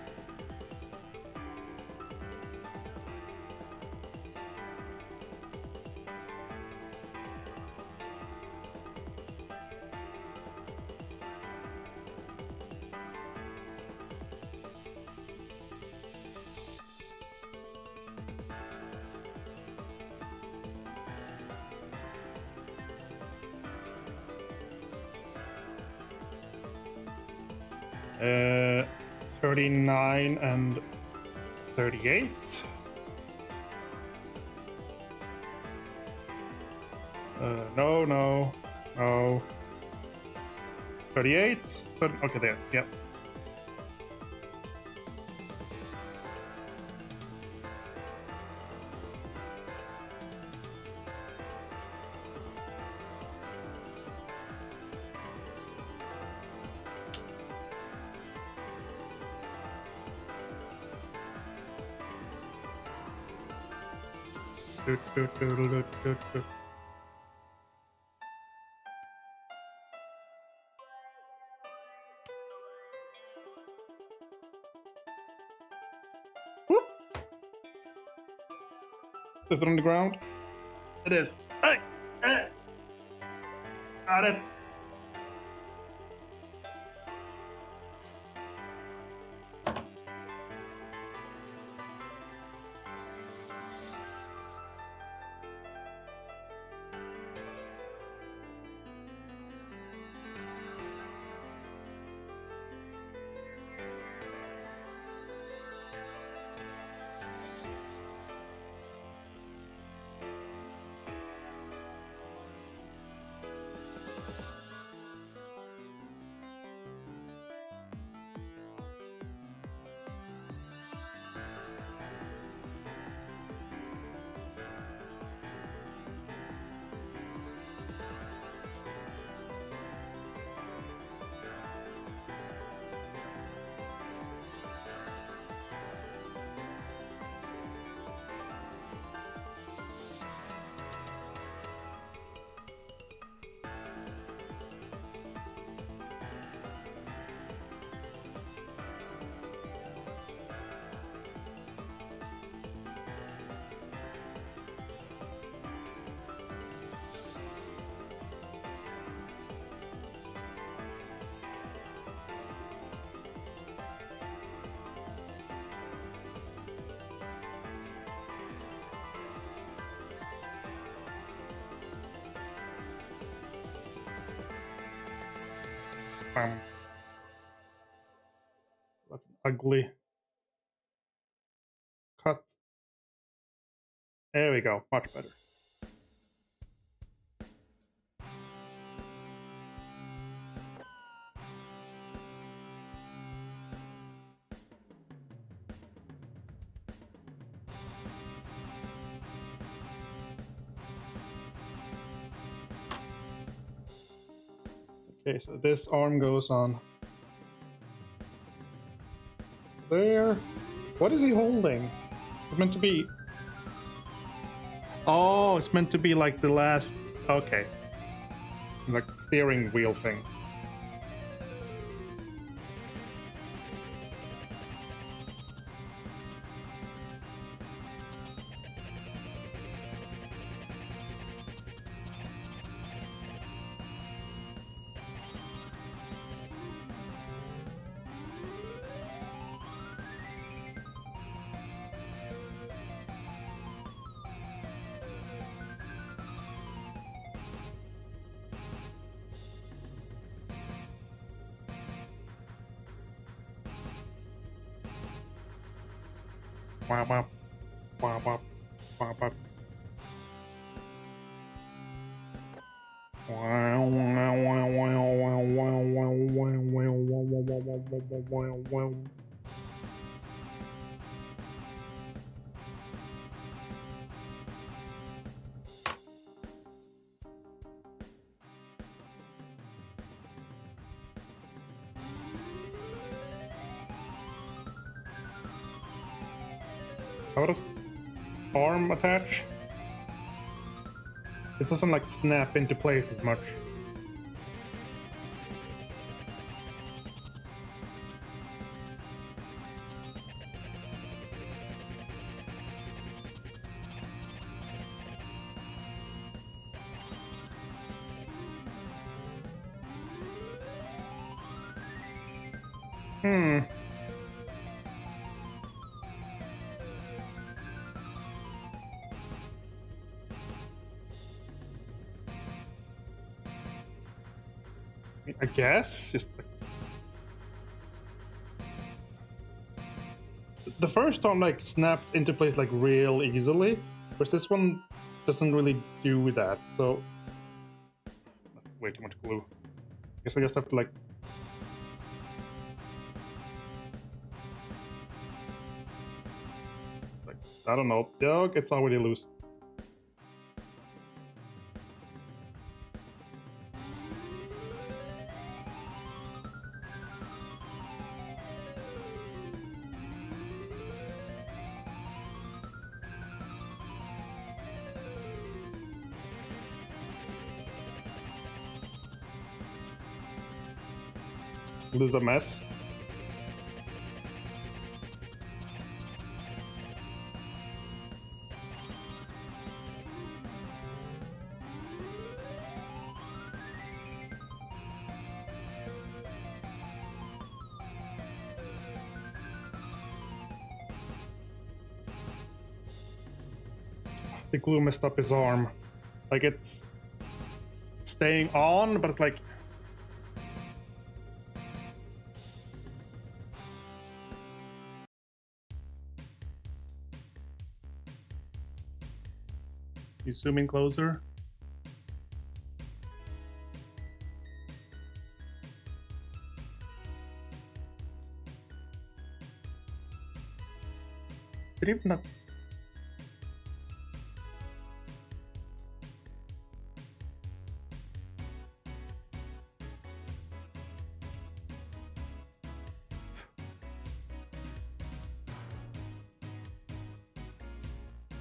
Uh, 39 and 38. No, no, no. 38. Okay, there. Yep. Doot, doot, doot, doot, doot, doot. Whoop. Is it on the ground? It is. Hey! Hey! Got it. Bam. That's an ugly cut. There we go. Much better. Okay, so this arm goes on there. What is he holding? It's meant to be... Oh, it's meant to be like the last... Okay. Like the steering wheel thing. Wah, wah, wah, wah, wah, wah. How does arm attach? It doesn't like snap into place as much. Hmm. I guess just like... the first one like snapped into place like real easily, whereas this one doesn't really do that. So that's way too much glue. I guess I just have to like... I don't know. Yeah, it's already loose. This is a mess. The glue messed up his arm. Like it's staying on, but it's like... You zoom in closer. Did even not...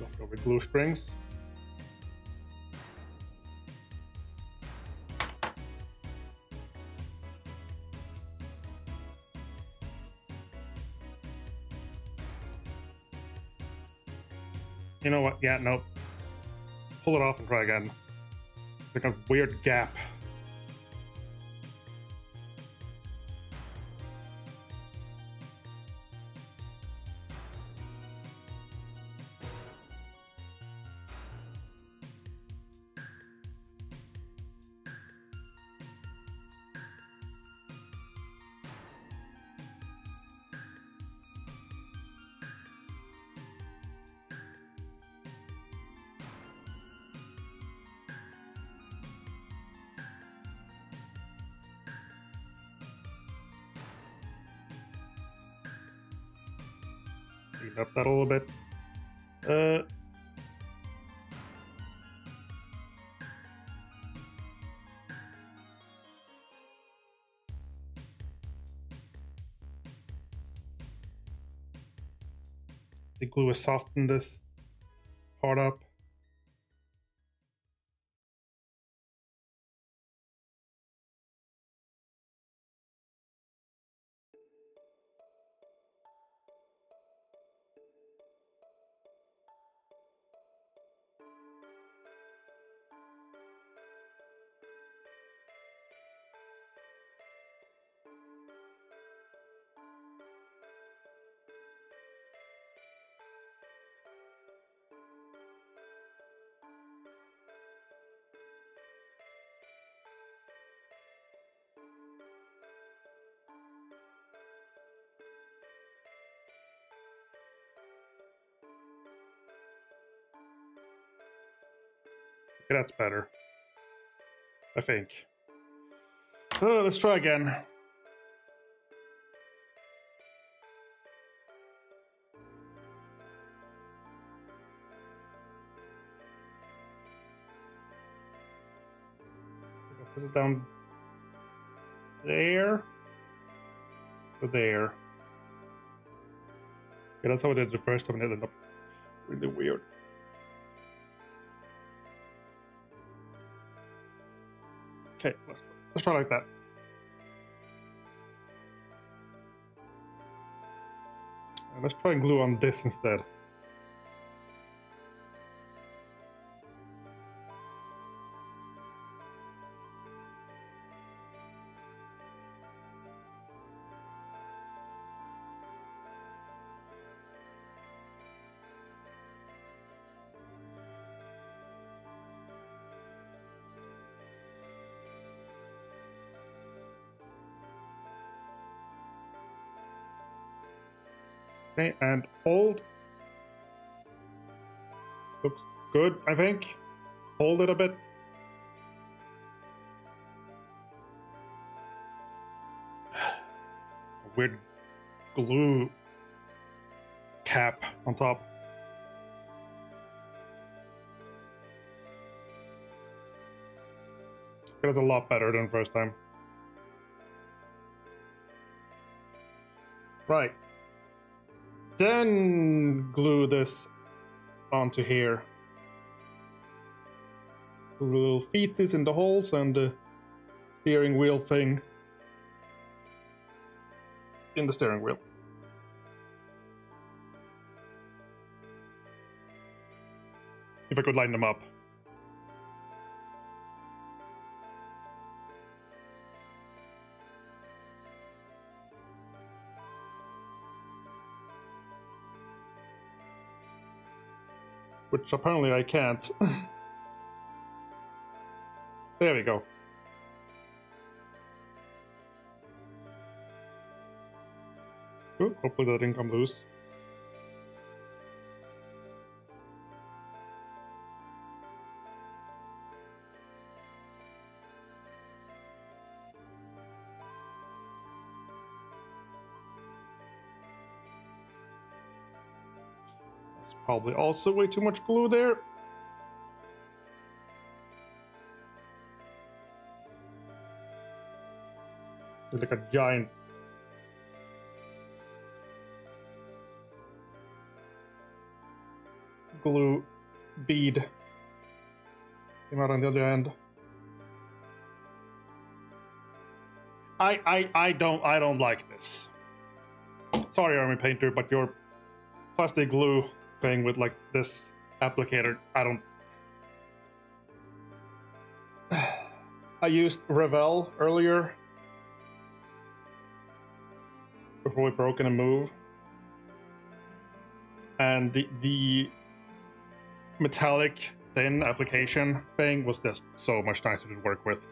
Leftover glue strings. You know what? Yeah, nope. Pull it off and try again. Like a weird gap. Clean up that a little bit. The glue has softened this part up. Okay, that's better. I think. Let's try again. Put it down there. To there. Yeah, that's how I did it the first time, and it ended up really weird. Okay, let's try like that. And let's try and glue on this instead. Okay, and hold. Looks good, I think. Hold it a bit. Weird glue cap on top. It was a lot better than first time. Right. Then glue this onto here. Glue little feetsies in the holes and the steering wheel thing in the steering wheel. If I could line them up. Which apparently I can't. There we go. Ooh, hopefully that didn't come loose. That's probably also way too much glue there. It's like a giant glue bead came out on the other end. I don't like this. Sorry, Army Painter, but your plastic glue thing with like this applicator, I don't. I used Revell earlier before we broke in a move, and the metallic thin application thing was just so much nicer to work with.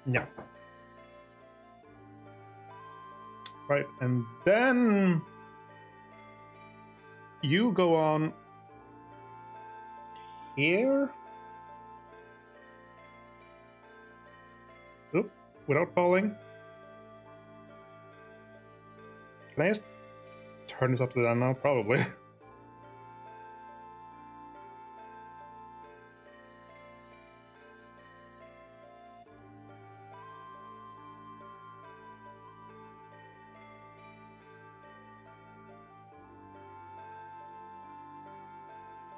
Yeah. Right, and then you go on here. Oop, without falling. Can I just turn this upside down now? Probably.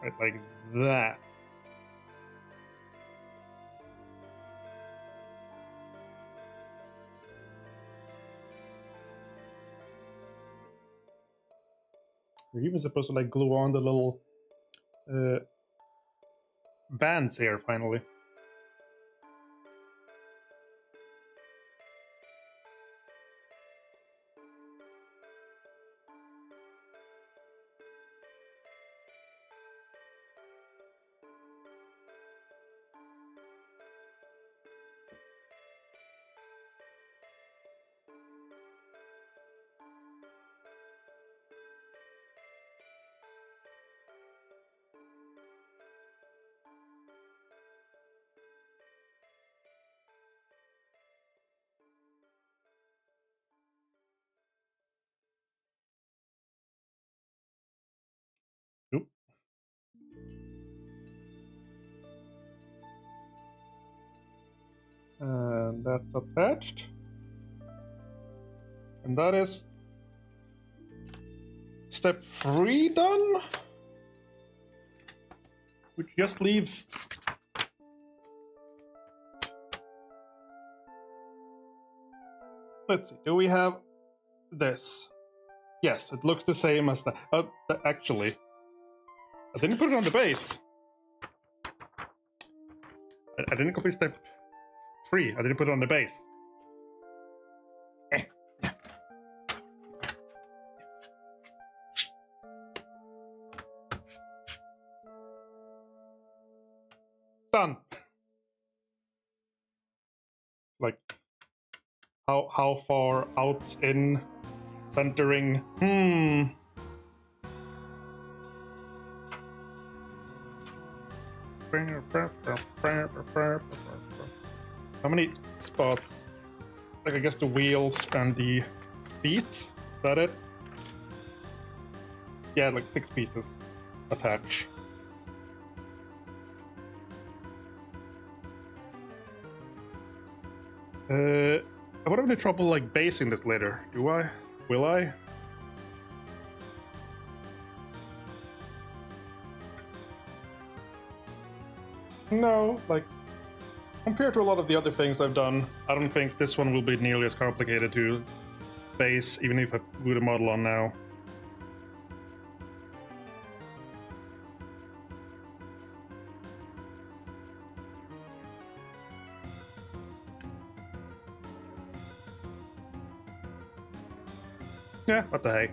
Right, like that. We're even supposed to like glue on the little bands here finally. Oop. And that's attached. And that is step 3 done. Which just leaves let's see, do we have this? Yes, it looks the same as that. Actually, I didn't put it on the base. I didn't complete step 3. I didn't put it on the base. Done. Like, how far out in centering? How many spots? Like, I guess the wheels and the feet. Is that it? Yeah, like 6 pieces attached. I would have any trouble like basing this later. Do I? Will I? No, like compared to a lot of the other things I've done, I don't think this one will be nearly as complicated to base, even if I put a model on now. Yeah, what the heck.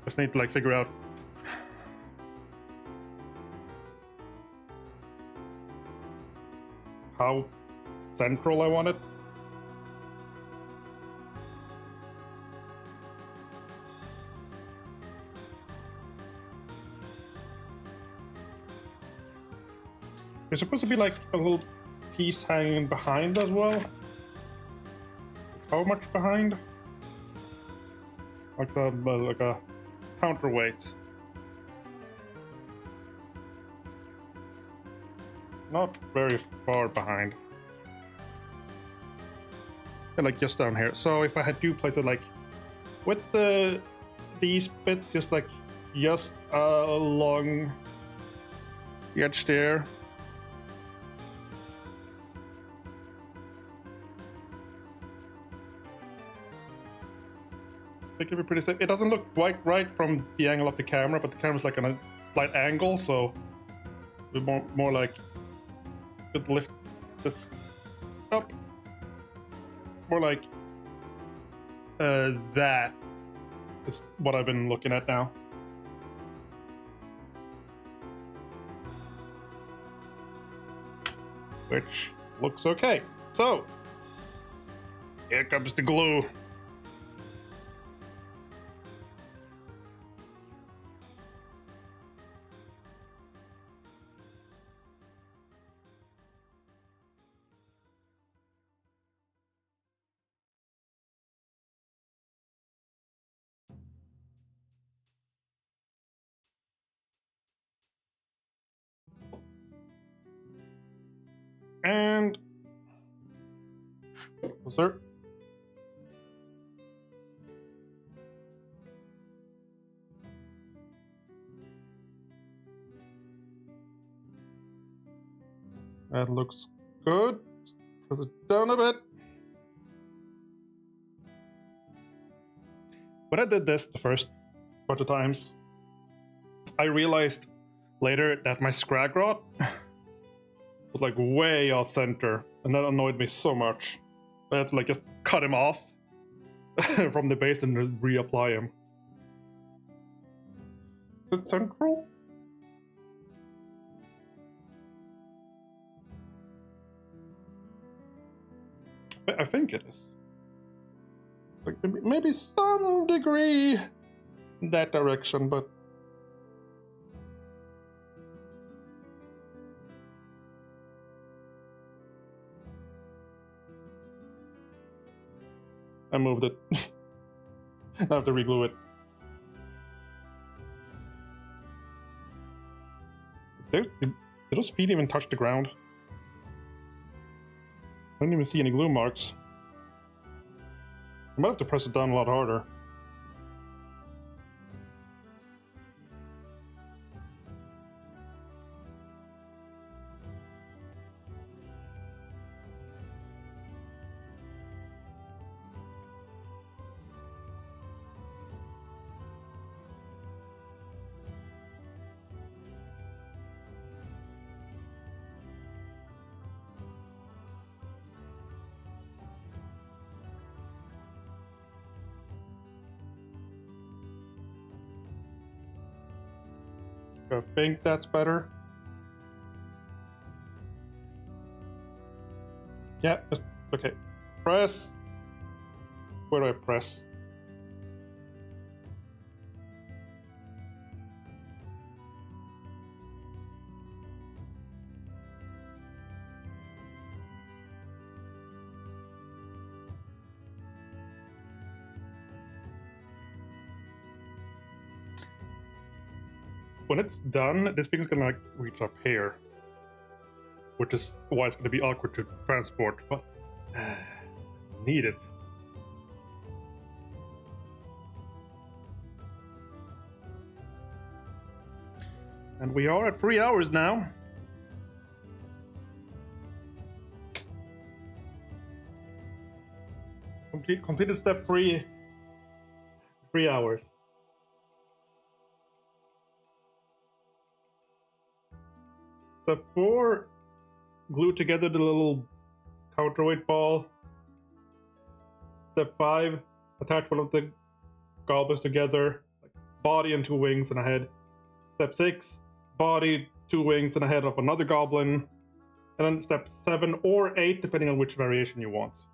Just need to like figure out how central I want it. There's supposed to be like a little piece hanging behind as well. How much behind? Like a counterweight. Not very far behind. And like just down here. So if I had to place it like with these bits just along the edge there. I think it'd be pretty safe. It doesn't look quite right from the angle of the camera, but the camera's like on a slight angle, so it's more like could lift this up. More like that is what I've been looking at now. Which looks okay. So here comes the glue. And closer. That looks good. Press it down a bit. When I did this the first bunch of times. I realized later that my scrag rod was like way off center, and that annoyed me so much. I had to like just cut him off from the base and reapply him. Is it central? I think it is. Like maybe some degree in that direction, but I moved it. I have to reglue it. Did those feet even touch the ground? I didn't even see any glue marks. I might have to press it down a lot harder. I think that's better. Yeah, just, okay. Press. Where do I press? When it's done, this thing's gonna like reach up here, which is why it's gonna be awkward to transport, but need it. And we are at 3 hours now. Completed step 3. 3 hours. Step 4, glue together the little counterweight ball. Step 5, attach one of the goblins together, like body and 2 wings and a head. Step 6, body, 2 wings and a head of another goblin. And then step 7 or 8, depending on which variation you want.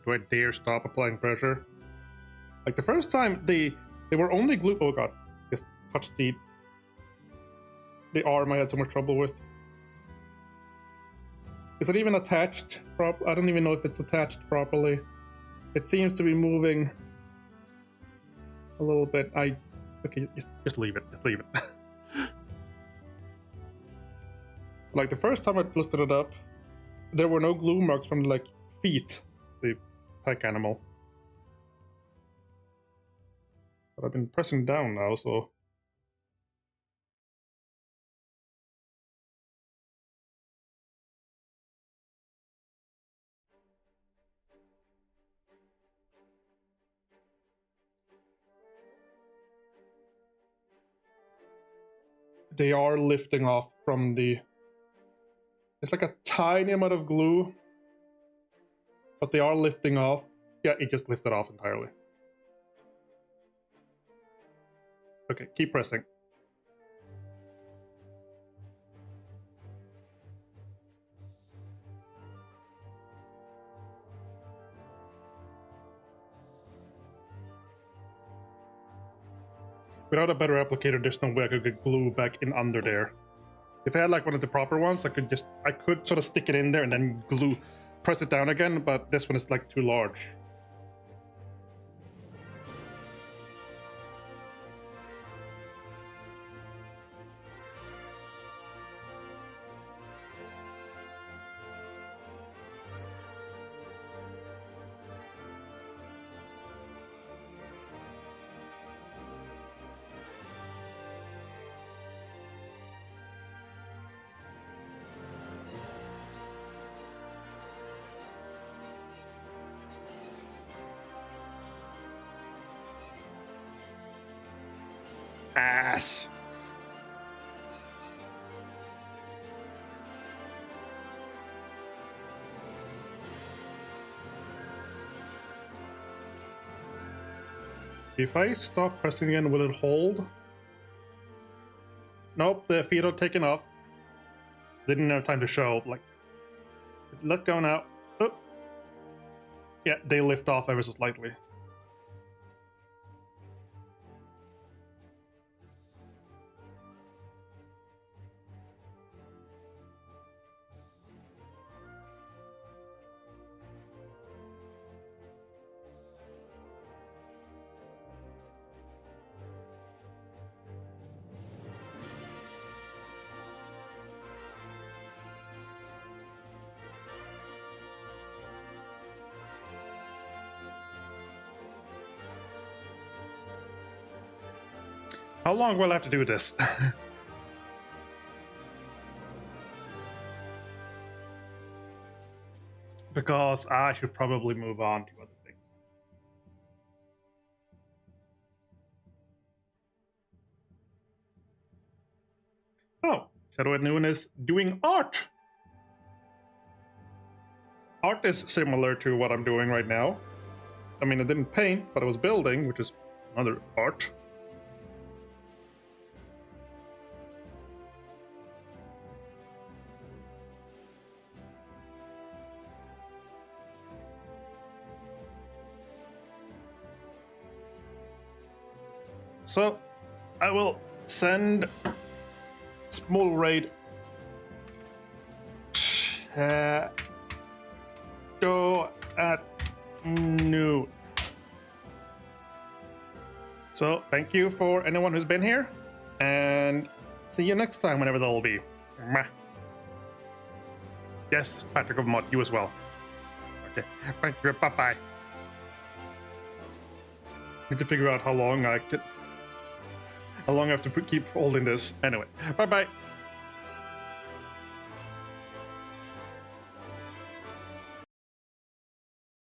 Do I dare stop applying pressure? Like the first time they were only glue. Oh god, just touched the arm I had so much trouble with. Is it even attached? I don't even know if it's attached properly. It seems to be moving a little bit. Okay, just leave it. Just leave it. Like the first time I lifted it up, there were no glue marks from like feet, the pack animal. But I've been pressing down now, so. They are lifting off from the. It's like a tiny amount of glue, but they are lifting off. Yeah, it just lifted off entirely. Okay, keep pressing. Without a better applicator, there's no way I could get glue back in under there. If I had like one of the proper ones, I could sort of stick it in there and then press it down again, but this one is like too large. Ass. If I stop pressing again, will it hold? Nope, the feet are taken off. Didn't have time to show. Like, let go now. Oh. Yeah, they lift off ever so slightly. How long will I have to do this? Because I should probably move on to other things. Oh, Shadow at Noon is doing art! Art is similar to what I'm doing right now. I mean, I didn't paint, but I was building, which is another art. So, I will send small raid go at noon. So, thank you for anyone who's been here, and see you next time, whenever that'll be. Yes, Patrick of Mod, you as well. Okay, thank you, bye-bye. Need to figure out how long I have to keep holding this. Anyway, bye-bye.